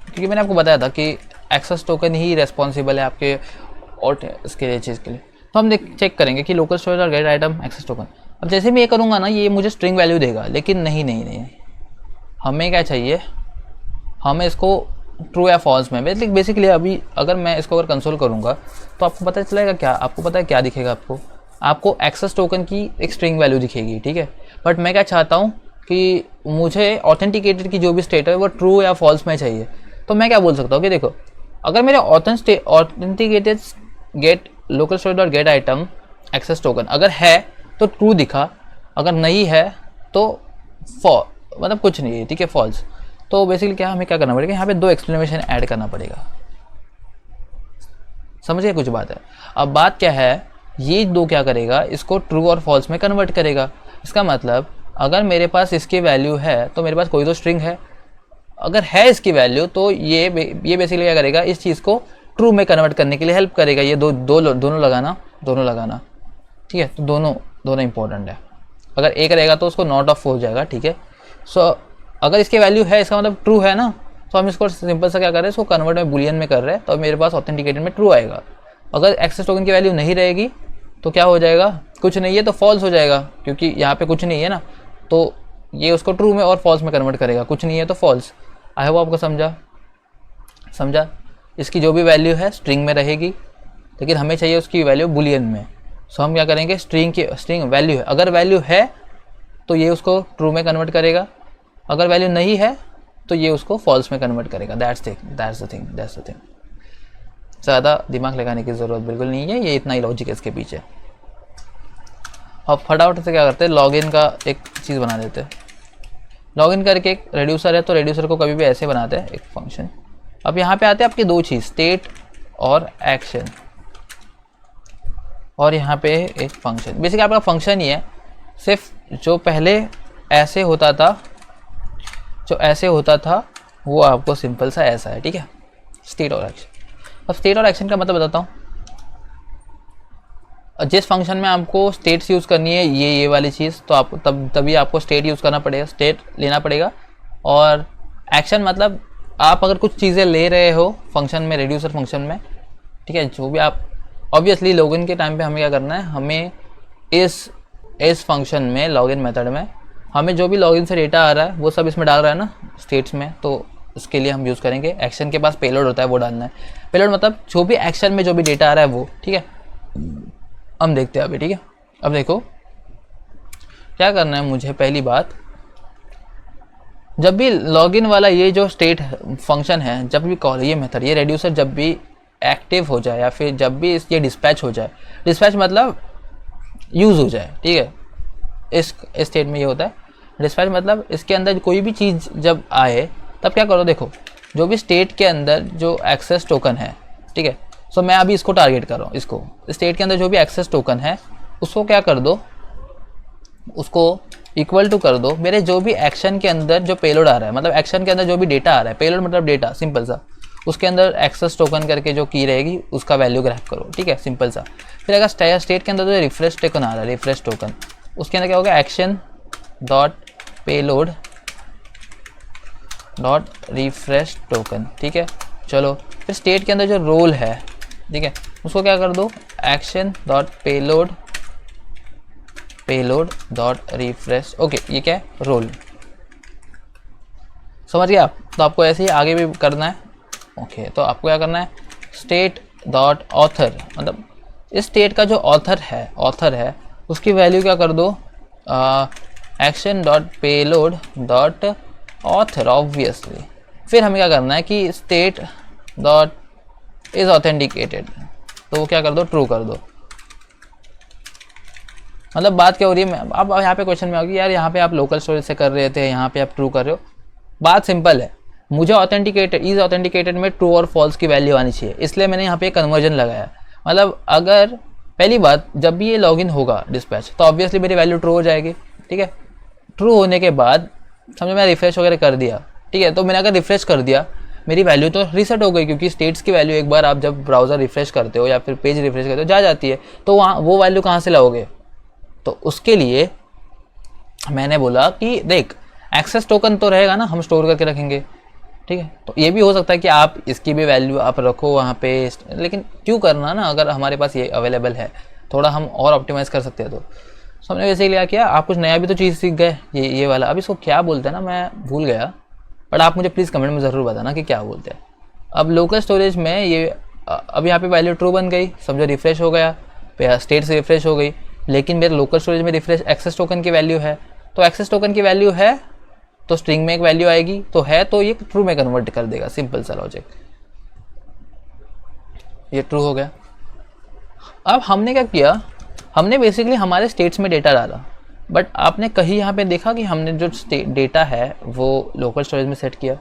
क्योंकि मैंने आपको बताया था कि एक्सेस टोकन ही रिस्पॉन्सिबल है आपके और इसके लिए चीज़ के लिए। तो हम चेक करेंगे कि लोकल स्टोरेज और गेट आइटम एक्सेस टोकन। अब जैसे मैं ये करूँगा ना, ये मुझे स्ट्रिंग वैल्यू देगा, लेकिन नहीं नहीं नहीं, हमें क्या चाहिए, हमें इसको ट्रू या फॉल्स में बेसिकली अभी अगर मैं इसको अगर कंसोल करूँगा तो आपको पता चलेगा क्या, आपको पता है क्या दिखेगा, आपको एक्सेस टोकन की एक स्ट्रिंग वैल्यू दिखेगी। ठीक है, बट मैं क्या चाहता हूँ कि मुझे ऑथेंटिकेटेड की जो भी स्टेट है वो ट्रू या फॉल्स में चाहिए। तो मैं क्या बोल सकता हूँ कि देखो, अगर मेरे authenticated get local storage dot get item access token अगर है तो ट्रू दिखा, अगर नहीं है तो मतलब कुछ नहीं है। ठीक है, फॉल्स। तो बेसिकली क्या हमें क्या करना पड़ेगा, यहाँ पे 2 एक्सप्लेनेशन ऐड करना पड़ेगा। समझिए कुछ बात है। अब बात क्या है, ये 2 क्या करेगा, इसको ट्रू और फॉल्स में कन्वर्ट करेगा। इसका मतलब अगर मेरे पास इसकी वैल्यू है तो मेरे पास कोई तो स्ट्रिंग है, अगर है इसकी वैल्यू तो ये बेसिकली क्या करेगा, इस चीज़ को ट्रू में कन्वर्ट करने के लिए हेल्प करेगा। ये दोनों लगाना। ठीक है, तो दोनों इंपॉर्टेंट है। अगर एक रहेगा तो उसको नॉट ऑफ हो जाएगा। ठीक है, सो अगर इसकी वैल्यू है, इसका मतलब ट्रू है ना, तो हम इसको सिंपल सा क्या कर रहे हैं, इसको कन्वर्ट में बुलियन में कर रहे हैं, तो मेरे पास ऑथेंटिकेटेड में ट्रू आएगा। अगर एक्सेस टोकन की वैल्यू नहीं रहेगी तो क्या हो जाएगा, कुछ नहीं है तो फॉल्स हो जाएगा, क्योंकि यहाँ पे कुछ नहीं है ना, तो ये उसको ट्रू में और फॉल्स में कन्वर्ट करेगा। कुछ नहीं है तो फॉल्स। आई होप आपको समझा। इसकी जो भी वैल्यू है स्ट्रिंग में रहेगी, लेकिन हमें चाहिए उसकी वैल्यू बुलियन में। सो हम क्या करेंगे, स्ट्रिंग वैल्यू है, अगर वैल्यू है तो ये उसको ट्रू में कन्वर्ट करेगा, अगर वैल्यू नहीं है तो ये उसको फॉल्स में कन्वर्ट करेगा। That's the thing. ज़्यादा दिमाग लगाने की ज़रूरत बिल्कुल नहीं है, ये इतना ही लॉजिक है इसके पीछे। अब फटाफट से क्या करते हैं, लॉगिन का एक चीज़ बना देते हैं। लॉगिन करके एक रेड्यूसर है, तो रेड्यूसर को कभी भी ऐसे बनाते हैं, एक फंक्शन। अब यहाँ पे आते हैं आपकी 2 चीज़, स्टेट और एक्शन, और यहाँ पे एक फंक्शन। बेसिकली आपका फंक्शन ही है, सिर्फ जो पहले ऐसे होता था वो आपको सिंपल सा ऐसा है। ठीक है, स्टेट और एक्शन। अब स्टेट और एक्शन का मतलब बताता हूँ। जिस फंक्शन में आपको स्टेट्स यूज़ करनी है, ये वाली चीज़, तो आपको तभी आपको स्टेट यूज़ करना पड़ेगा, स्टेट लेना पड़ेगा। और एक्शन मतलब आप अगर कुछ चीज़ें ले रहे हो फंक्शन में, रेड्यूसर फंक्शन में, ठीक है, जो भी आप ऑब्वियसली लॉगिन के टाइम पे हमें क्या करना है, हमें इस फंक्शन में, लॉगिन मेथड में, हमें जो भी लॉगिन से डेटा आ रहा है वो सब इसमें डाल रहा है ना, स्टेट्स में। तो उसके लिए हम यूज़ करेंगे। एक्शन के पास पेलोड होता है, वो डालना है। पेलोड मतलब जो भी एक्शन में जो भी डेटा आ रहा है वो, ठीक है। हम देखते हैं अभी, ठीक है। अब देखो क्या करना है मुझे। पहली बात, जब भी लॉगिन वाला ये जो स्टेट फंक्शन है, जब भी कॉल, ये मेथड, ये रेड्यूसर जब भी एक्टिव हो जाए या फिर जब भी ये डिस्पैच हो जाए, डिस्पैच मतलब यूज़ हो जाए, ठीक है। इस स्टेट में ये होता है डिस्पैच मतलब इसके अंदर कोई भी चीज़ जब आए तब क्या करो। देखो जो भी स्टेट के अंदर जो एक्सेस टोकन है, ठीक है। सो मैं अभी इसको टारगेट कर रहा हूँ, इसको स्टेट के अंदर जो भी एक्सेस टोकन है उसको क्या कर दो, उसको इक्वल टू कर दो मेरे जो भी एक्शन के अंदर जो पेलोड आ रहा है, मतलब एक्शन के अंदर जो भी डेटा आ रहा है, पेलोड मतलब डेटा, सिंपल सा, उसके अंदर एक्सेस टोकन करके जो की रहेगी उसका वैल्यू ग्रैब करो, ठीक है, सिंपल सा। फिर अगर स्टेट के अंदर जो रिफ्रेश टोकन आ रहा है, रिफ्रेश टोकन, उसके अंदर क्या होगा, action dot payload dot refresh token, ठीक है। चलो फिर स्टेट के अंदर जो रोल है, ठीक है, उसको क्या कर दो, action dot payload dot refresh, okay, ये क्या है, रोल। समझ गया आप? तो आपको ऐसे ही आगे भी करना है, ओके। तो आपको क्या करना है, स्टेट डॉट ऑथर, मतलब इस स्टेट का जो ऑथर है उसकी वैल्यू क्या कर दो, action dot payload dot author, obviously. फिर हमें क्या करना है कि स्टेट डॉट इज ऑथेंटिकेटेड, तो वो क्या कर दो, ट्रू कर दो। मतलब बात क्या हो रही है, अब यहाँ पे क्वेश्चन में होगी यार, यहाँ पे आप लोकल स्टोरेज से कर रहे थे, यहाँ पे आप ट्रू कर रहे हो। बात सिंपल है, मुझे ऑथेंटिकेटेड, इज ऑथेंटिकेटेड में ट्रू और फॉल्स की वैल्यू आनी चाहिए, इसलिए मैंने यहाँ पे कन्वर्जन लगाया। मतलब अगर पहली बात, जब भी ये लॉगिन होगा डिस्पैच, तो ऑब्वियसली मेरी वैल्यू ट्रू हो जाएगी, ठीक है। ट्रू होने के बाद समझो मैं रिफ्रेश वगैरह कर दिया, ठीक है। तो मैंने अगर रिफ्रेश कर दिया, मेरी वैल्यू तो रीसेट हो गई, क्योंकि स्टेट्स की वैल्यू एक बार आप जब ब्राउज़र रिफ्रेश करते हो या फिर पेज रिफ्रेश करते हो जा जाती है, तो वहाँ वो वैल्यू कहाँ से लाओगे। तो उसके लिए मैंने बोला कि देख, एक्सेस टोकन तो रहेगा ना, हम स्टोर करके रखेंगे, ठीक है। तो ये भी हो सकता है कि आप इसकी भी वैल्यू आप रखो वहाँ पे, लेकिन क्यों करना ना, अगर हमारे पास ये अवेलेबल है, थोड़ा हम और ऑप्टिमाइज़ कर सकते हैं। तो हमने वैसे ही लिया, किया, आप कुछ नया भी तो चीज़ सीख गए। ये वाला, अब इसको क्या बोलते हैं ना, मैं भूल गया, बट आप मुझे प्लीज़ कमेंट में ज़रूर बताना कि क्या बोलते हैं। अब लोकल स्टोरेज में ये, अब यहाँ पे वैल्यू ट्रू बन गई, समझो रिफ्रेश हो गया, स्टेट से रिफ्रेश हो गई, लेकिन मेरे लोकल स्टोरेज में रिफ्रेश एक्सेस टोकन की वैल्यू है, तो एक्सेस टोकन की वैल्यू है तो स्ट्रिंग में एक वैल्यू आएगी, तो है तो ये ट्रू में कन्वर्ट कर देगा, सिंपल सा लॉजिक। ये ट्रू हो गया। अब हमने क्या किया, हमने बेसिकली हमारे स्टेट्स में डेटा डाला, बट आपने कहीं यहाँ पे देखा कि हमने जो डेटा है वो लोकल स्टोरेज में सेट किया।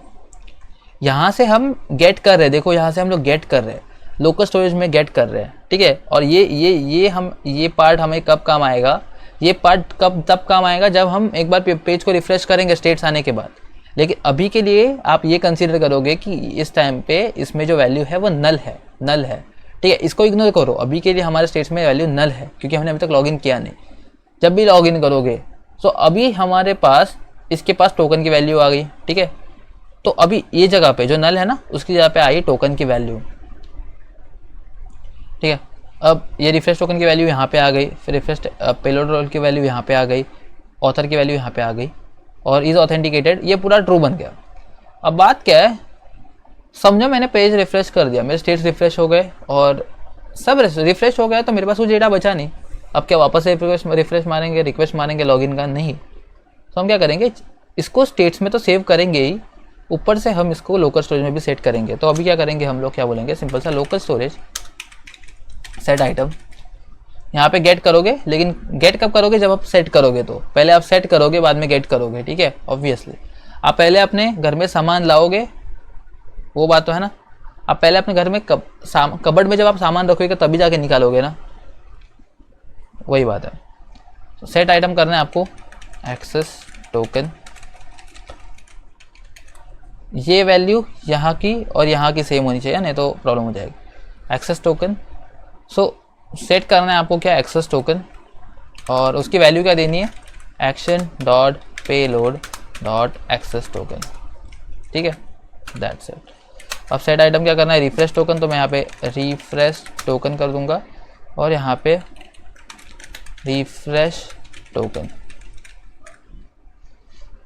यहाँ से हम गेट कर रहे हैं, देखो यहाँ से हम लोग गेट कर रहे हैं, लोकल स्टोरेज में गेट कर रहे हैं, ठीक है। और ये पार्ट हमें कब काम आएगा, ये पार्ट तब काम आएगा जब हम एक बार पेज को रिफ्रेश करेंगे स्टेट्स आने के बाद। लेकिन अभी के लिए आप ये कंसीडर करोगे कि इस टाइम पे इसमें जो वैल्यू है वो नल है, ठीक है। इसको इग्नोर करो, अभी के लिए हमारे स्टेट्स में वैल्यू नल है, क्योंकि हमने अभी तक लॉगिन किया नहीं। जब भी लॉगिन करोगे, तो अभी हमारे पास इसके पास टोकन की वैल्यू आ गई, ठीक है। तो अभी ये जगह पे जो नल है ना, उसकी जगह पे आई टोकन की वैल्यू, ठीक है। अब ये रिफ्रेश टोकन की वैल्यू यहाँ पे आ गई, फिर रिफ्रेश पेलोड रोल की वैल्यू यहाँ पे आ गई, ऑथर की वैल्यू यहाँ पे आ गई, और इज ऑथेंटिकेटेड, ये पूरा ट्रू बन गया। अब बात क्या है, समझो मैंने पेज रिफ्रेश कर दिया, मेरे स्टेट्स रिफ्रेश हो गए और सब रिफ्रेश हो गया, तो मेरे पास वो डेटा बचा नहीं। अब क्या वापस से रिफ्रेश मारेंगे, रिक्वेस्ट मारेंगे लॉगिन का, नहीं। तो हम क्या करेंगे, इसको स्टेट्स में तो सेव करेंगे ही, ऊपर से हम इसको लोकल स्टोरेज में भी सेट करेंगे। तो अभी क्या करेंगे हम लोग, क्या बोलेंगे, सिंपल सा लोकल स्टोरेज सेट आइटम, यहाँ पे गेट करोगे, लेकिन गेट कब करोगे, जब आप सेट करोगे। तो पहले आप सेट करोगे, बाद में गेट करोगे, ठीक है। ऑब्वियसली आप पहले अपने घर में सामान लाओगे, वो बात तो है ना। आप पहले अपने घर में कबर्ड में जब आप सामान रखोगे तभी जाके निकालोगे ना, वही बात है। तो सेट आइटम करना है आपको, एक्सेस टोकन, ये वैल्यू यहाँ की और यहाँ की सेम होनी चाहिए, नहीं तो प्रॉब्लम हो जाएगी। एक्सेस टोकन, सो सेट करना है आपको क्या, एक्सेस टोकन, और उसकी वैल्यू क्या देनी है, action dot payload dot access token, ठीक है, दैट्स इट। अब सेट आइटम क्या करना है, रिफ्रेश टोकन, तो मैं यहाँ पे रिफ्रेश टोकन कर दूंगा, और यहाँ पे रिफ्रेश टोकन,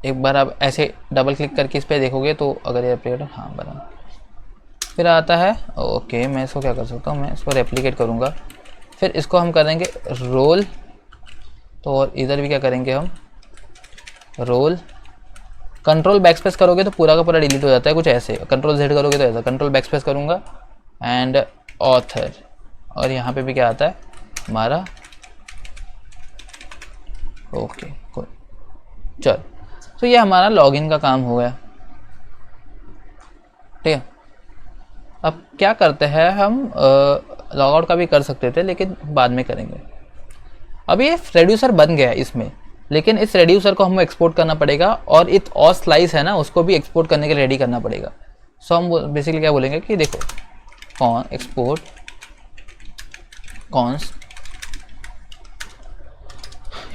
एक बार आप ऐसे डबल क्लिक करके इस पर देखोगे तो अगर ये रेप्लिकेट, हाँ बना, फिर आता है ओके। मैं इसको क्या कर सकता हूँ, मैं इसको रेप्लिकेट करूँगा, फिर इसको हम करेंगे रोल, तो और इधर भी क्या करेंगे हम रोल। कंट्रोल बैकस्पेस करोगे तो पूरा का पूरा डिलीट हो जाता है, कुछ ऐसे। कंट्रोल जेड करोगे तो ऐसा। कंट्रोल बैकस्पेस करूँगा एंड ऑथर, और यहाँ पे भी क्या आता है हमारा ओके cool। चल, तो ये हमारा लॉगिन का काम हो गया, ठीक है। अब क्या करते हैं हम, लॉग आउट का भी कर सकते थे लेकिन बाद में करेंगे। अब ये रेड्यूसर बन गया है इसमें, लेकिन इस रेड्यूसर को हमें एक्सपोर्ट करना पड़ेगा, और इस और स्लाइस है ना उसको भी एक्सपोर्ट करने के लिए रेडी करना पड़ेगा। सो हम बेसिकली क्या बोलेंगे कि देखो कौन एक्सपोर्ट कॉन्स,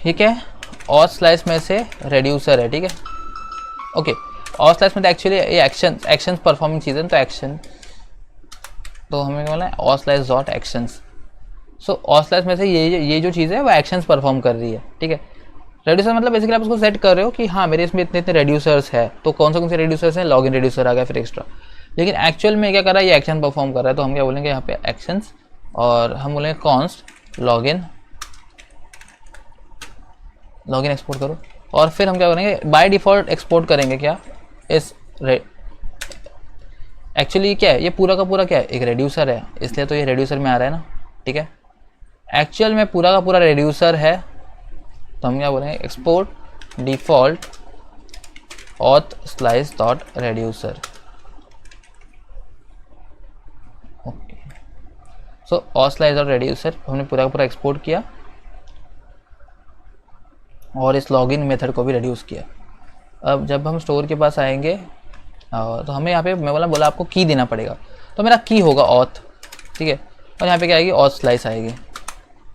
ठीक है, और स्लाइस में से रेड्यूसर है, ठीक है ओके। और स्लाइस में तो एक्चुअली ये एक्शन परफॉर्मिंग चीज़ है, तो एक्शन, तो हमें क्या बोलना है और स्लाइस डॉट एक्शंस। सो और स्लाइस में से ये जो चीज़ है वो एक्शंस परफॉर्म कर रही है, ठीक है। रेड्यूसर मतलब बेसिकली आप उसको सेट कर रहे हो कि हाँ मेरे इसमें इतने इतने रेड्यूसर्स है, तो कौन से रेड्यूसर्स हैं, लॉगिन रेड्यूसर आ गया फिर एक्स्ट्रा। लेकिन एक्चुअल में क्या कर रहा है, ये एक्शन परफॉर्म कर रहा है, तो हम क्या बोलेंगे यहाँ पे एक्शंस, और हम बोलेंगे कॉन्स्ट लॉगिन एक्सपोर्ट करो। और फिर हम क्या करेंगे, बाय डिफ़ॉल्ट एक्सपोर्ट करेंगे क्या इस एक्चुअली क्या है, ये पूरा का पूरा क्या है, एक रेड्यूसर है, इसलिए तो ये रेड्यूसर में आ रहा है ना, ठीक है। एक्चुअल में पूरा का पूरा रेड्यूसर है, तो हम क्या बोलेंगे export default auth slice dot reducer, okay. So auth slice dot reducer हमने पूरा का पूरा एक्सपोर्ट किया, और इस लॉगिन मेथड को भी रिड्यूस किया। अब जब हम स्टोर के पास आएंगे तो हमें यहाँ पे मैं बोला आपको की देना पड़ेगा, तो मेरा की होगा ऑथ, ठीक है, और यहाँ पे क्या आएगी ऑथ स्लाइस आएगी,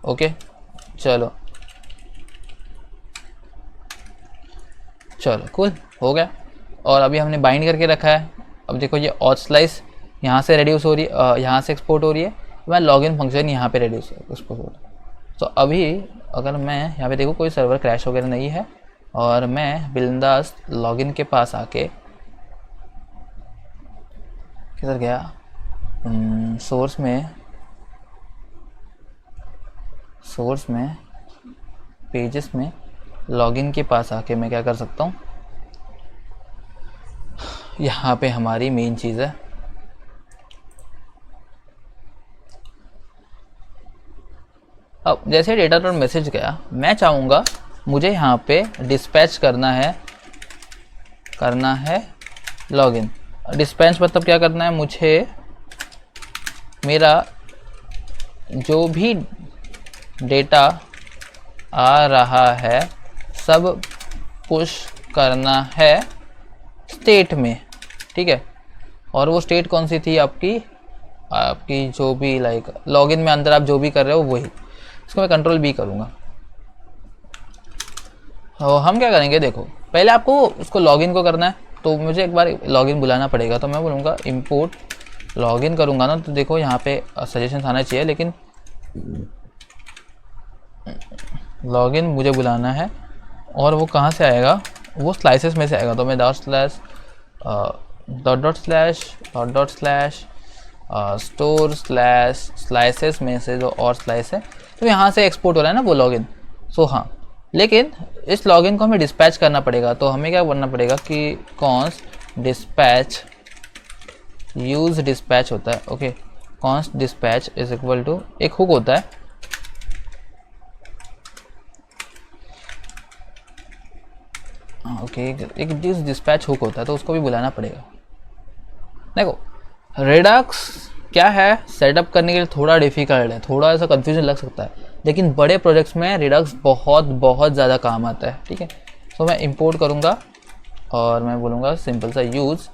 ओके। चलो कूल हो गया, और अभी हमने बाइंड करके रखा है। अब देखो ये ऑथ स्लाइस यहाँ से रेड्यूस हो रही है, यहाँ से एक्सपोर्ट हो रही है, मैं लॉगिन फंक्शन यहाँ पे रेड्यूस उसको। तो अभी अगर मैं यहाँ पे देखो कोई सर्वर क्रैश वगैरह नहीं है, और मैं बिंदास लॉगिन के पास आके किधर गया, सोर्स में पेजेस में लॉगिन के पास आके मैं क्या कर सकता हूँ, यहाँ पे हमारी मेन चीज़ है, अब जैसे डेटा डॉट मैसेज गया, मैं चाहूँगा मुझे यहाँ पे डिस्पैच करना है लॉगिन। डिस्पैच मतलब क्या करना है, मुझे मेरा जो भी डेटा आ रहा है सब पुश करना है स्टेट में, ठीक है। और वो स्टेट कौन सी थी आपकी जो भी लाइक लॉगिन में अंदर आप जो भी कर रहे हो वही। इसको मैं कंट्रोल बी करूँगा। और हम क्या करेंगे, देखो पहले आपको उसको लॉगिन को करना है, तो मुझे एक बार लॉगिन बुलाना पड़ेगा, तो मैं बोलूँगा इंपोर्ट लॉगिन करूँगा ना, तो देखो यहाँ पे सजेशन आना चाहिए, लेकिन लॉगिन मुझे बुलाना है, और वो कहाँ से आएगा, वो स्लाइसेस में से आएगा। तो मैं dot slash store slash slices में से जो और स्लाइस है, तो यहाँ से एक्सपोर्ट हो रहा है ना वो लॉगिन। सो हाँ, लेकिन इस लॉगिन को हमें डिस्पैच करना पड़ेगा, तो हमें क्या करना पड़ेगा कि कॉन्स्ट डिस्पैच यूज डिस्पैच होता है, okay. Const dispatch is equal to एक हुक होता है, ओके, एक डिस्पैच हुक होता है, तो उसको भी बुलाना पड़ेगा। देखो रेडक्स क्या है, सेटअप करने के लिए थोड़ा डिफिकल्ट है, थोड़ा सा कंफ्यूजन लग सकता है, लेकिन बड़े प्रोजेक्ट्स में रेडक्स बहुत ज़्यादा काम आता है, ठीक है। तो मैं इंपोर्ट करूँगा और मैं बोलूँगा सिंपल सा यूज़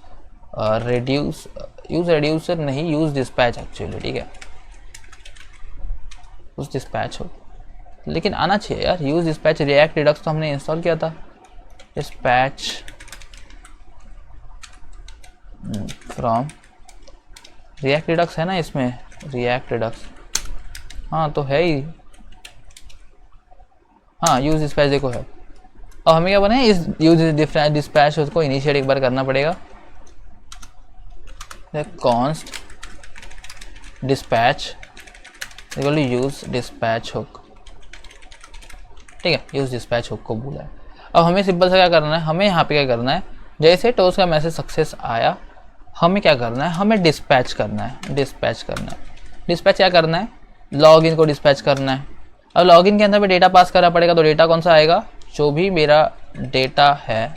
रेड्यूसर नहीं, यूज़ डिस्पैच एक्चुअली, ठीक है। यूज़ डिस्पैच हो, लेकिन आना चाहिए यार यूज़ डिस्पैच। रिएक्ट रेडक्स तो हमने इंस्टॉल किया था, डिस्पैच फ्रॉम रिएक्ट रेडक्स है ना इसमें, रिएक्ट रेडक्स हाँ तो है ही, हाँ यूज़ डिस्पैच देखो है, अब हमें क्या बने, इस यूज डिस्पैच उसको इनिशिएट एक बार करना पड़ेगा। Const dispatch equal to use dispatch hook, ठीक है, यूज डिस्पैच हुक को बोला है। अब हमें सिंपल सा क्या करना है, हमें यहाँ पे क्या करना है, जैसे टोस्ट का मैसेज सक्सेस आया हमें क्या करना है, हमें डिस्पैच करना है। डिस्पैच क्या करना है, लॉगिन को डिस्पैच करना है। अब लॉगिन के अंदर भी डेटा पास करना पड़ेगा, तो डेटा कौन सा आएगा, जो भी मेरा डेटा है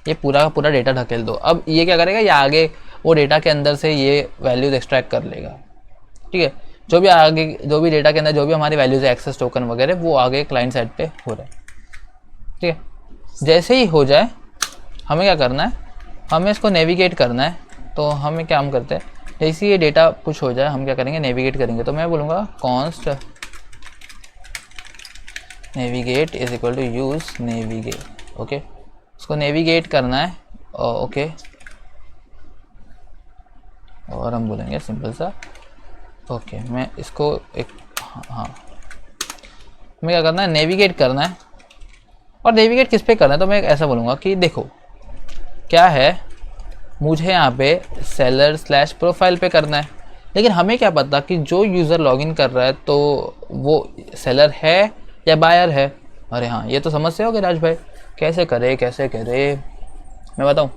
ये पूरा का पूरा डेटा ढकेल दो। अब ये क्या करेगा, ये आगे वो डेटा के अंदर से ये वैल्यूज एक्सट्रैक्ट कर लेगा, ठीक है, जो भी आगे जो भी डेटा के अंदर जो भी हमारी वैल्यूज है, एक्सेस टोकन वगैरह, वो आगे क्लाइंट साइड पे हो रहा है, ठीक है। जैसे ही हो जाए हमें क्या करना है, हमें इसको नेविगेट करना है। तो हमें क्या हम करते हैं, जैसे ये डेटा पुश हो जाए हम क्या करेंगे, नेविगेट करेंगे। तो मैं बोलूँगा const navigate is equal to use navigate, okay, उसको नेविगेट करना है, ओके। और हम बोलेंगे सिंपल सा, ओके, मैं इसको एक हाँ हमें क्या करना है, नेविगेट करना है। और नेविगेट किस पे करना है, तो मैं ऐसा बोलूँगा कि देखो क्या है, मुझे यहाँ पे सेलर स्लैश प्रोफाइल पे करना है, लेकिन हमें क्या पता कि जो यूज़र लॉगिन कर रहा है तो वो सेलर है या बायर है। अरे हाँ, ये तो समस्या हो गई राज भाई, कैसे करे मैं बताऊँ।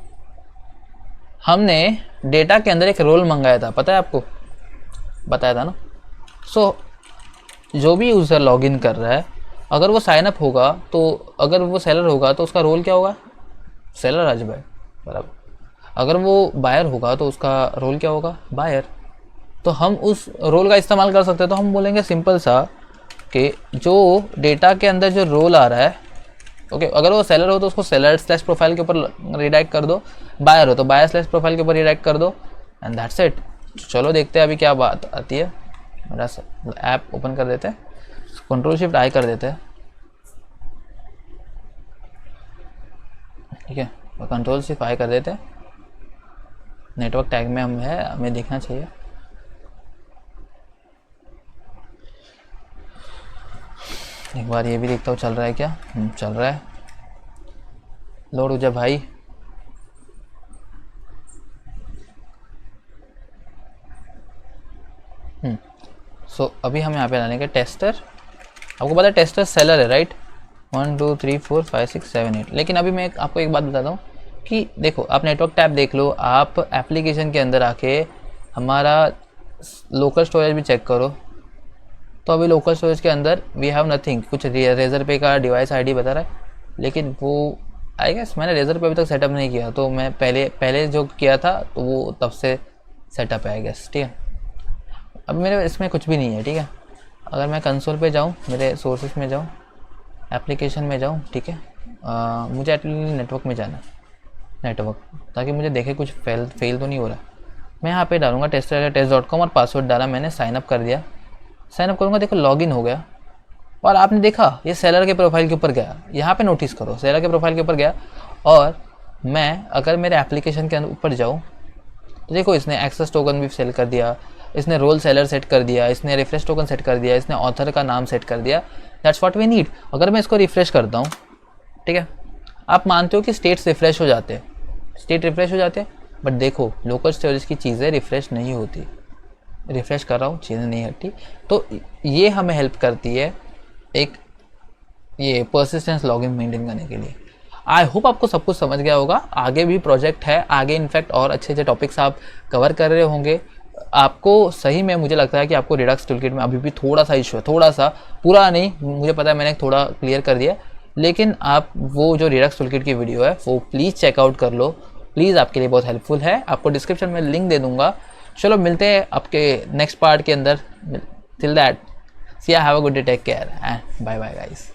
हमने डेटा के अंदर एक रोल मंगाया था, पता है आपको, बताया था ना। सो जो भी यूज़र लॉगिन कर रहा है अगर वो साइन अप होगा, तो अगर वो सेलर होगा तो उसका रोल क्या होगा, सेलर राज भाई बराबर। अगर वो बायर होगा तो उसका रोल क्या होगा, बायर। तो हम उस रोल का इस्तेमाल कर सकते हैं। तो हम बोलेंगे सिंपल सा कि जो डेटा के अंदर जो रोल आ रहा है, ओके, अगर वो सेलर हो तो उसको सेलर स्लैश प्रोफाइल के ऊपर रिडायरेक्ट कर दो, बायर हो तो बायर स्लैश प्रोफाइल के ऊपर रिडायरेक्ट कर दो, एंड दैट्स इट। चलो देखते हैं अभी क्या बात आती है। मेरा ऐप ओपन कर देते हैं, कंट्रोल शिफ्ट आई कर देते हैं, ठीक है, कंट्रोल शिफ्ट आई कर देते हैं। नेटवर्क टैग में हम है, हमें देखना चाहिए। एक बार ये भी देखता हूँ चल रहा है क्या, चल रहा है, लोड हो जा भाई। सो अभी हम यहाँ पे डालेंगे के टेस्टर। आपको पता है टेस्टर सेलर है, राइट, 1 2 3 4 5 6 7 8। लेकिन अभी मैं आपको एक बात बताता हूँ कि देखो, आप नेटवर्क टैब देख लो, आप एप्लीकेशन के अंदर आके हमारा लोकल स्टोरेज भी चेक करो, तो अभी लोकल स्टोरेज के अंदर वी हैव नथिंग। कुछ रेजर पे का डिवाइस आईडी बता रहा है, लेकिन वो आई गेस मैंने रेजर पे अभी तक सेटअप नहीं किया, तो मैं पहले जो किया था तो वो तब से सेटअप है आई गेस, ठीक है। अब मेरे इसमें कुछ भी नहीं है, ठीक है। अगर मैं कंसोल पे जाऊँ, मेरे सोर्सेज में जाऊँ, एप्लीकेशन में जाऊँ, ठीक है, मुझे एक्चुअली नेटवर्क में जाना है, नेटवर्क, ताकि मुझे देखे कुछ फेल तो नहीं हो रहा। मैं यहाँ पे डालूंगा test.com और पासवर्ड डाला मैंने, साइनअप कर दिया। साइनअप करूँगा, देखो लॉगिन हो गया, और आपने देखा ये सेलर के प्रोफाइल के ऊपर गया। यहाँ पे नोटिस करो, सेलर के प्रोफाइल के ऊपर गया। और मैं अगर मेरे एप्लीकेशन के ऊपर जाऊँ तो देखो इसने एक्सेस टोकन भी सेल कर दिया, इसने रोल सेलर सेट कर दिया, इसने रिफ्रेश टोकन सेट कर दिया, इसने ऑथर का नाम सेट कर दिया। That's what we need. अगर मैं इसको रिफ्रेश करता हूँ, ठीक है, आप मानते हो कि स्टेट्स रिफ्रेश हो जाते हैं, स्टेट रिफ्रेश हो जाते हैं, बट देखो लोकल स्टोरेज की चीज़ें रिफ्रेश नहीं होती। रिफ्रेश कर रहा हूँ, चीज़ें नहीं हटती। तो ये हमें हेल्प करती है एक ये परसिस्टेंस लॉगिन मेंटेन करने के लिए। आई होप आपको सब कुछ समझ गया होगा। आगे भी प्रोजेक्ट है, आगे इनफैक्ट और अच्छे अच्छे टॉपिक्स आप कवर कर रहे होंगे। आपको सही में मुझे लगता है कि आपको रिडक्स टूलकिट में अभी भी थोड़ा सा इशू है, थोड़ा सा, पूरा नहीं, मुझे पता है मैंने थोड़ा क्लियर कर दिया, लेकिन आप वो जो रिडक्स टूलकिट की वीडियो है वो प्लीज़ चेकआउट कर लो, प्लीज़, आपके लिए बहुत हेल्पफुल है। आपको डिस्क्रिप्शन में लिंक दे दूंगा। चलो मिलते हैं आपके नेक्स्ट पार्ट के अंदर। Till that, see have a good day, take care and bye bye guys.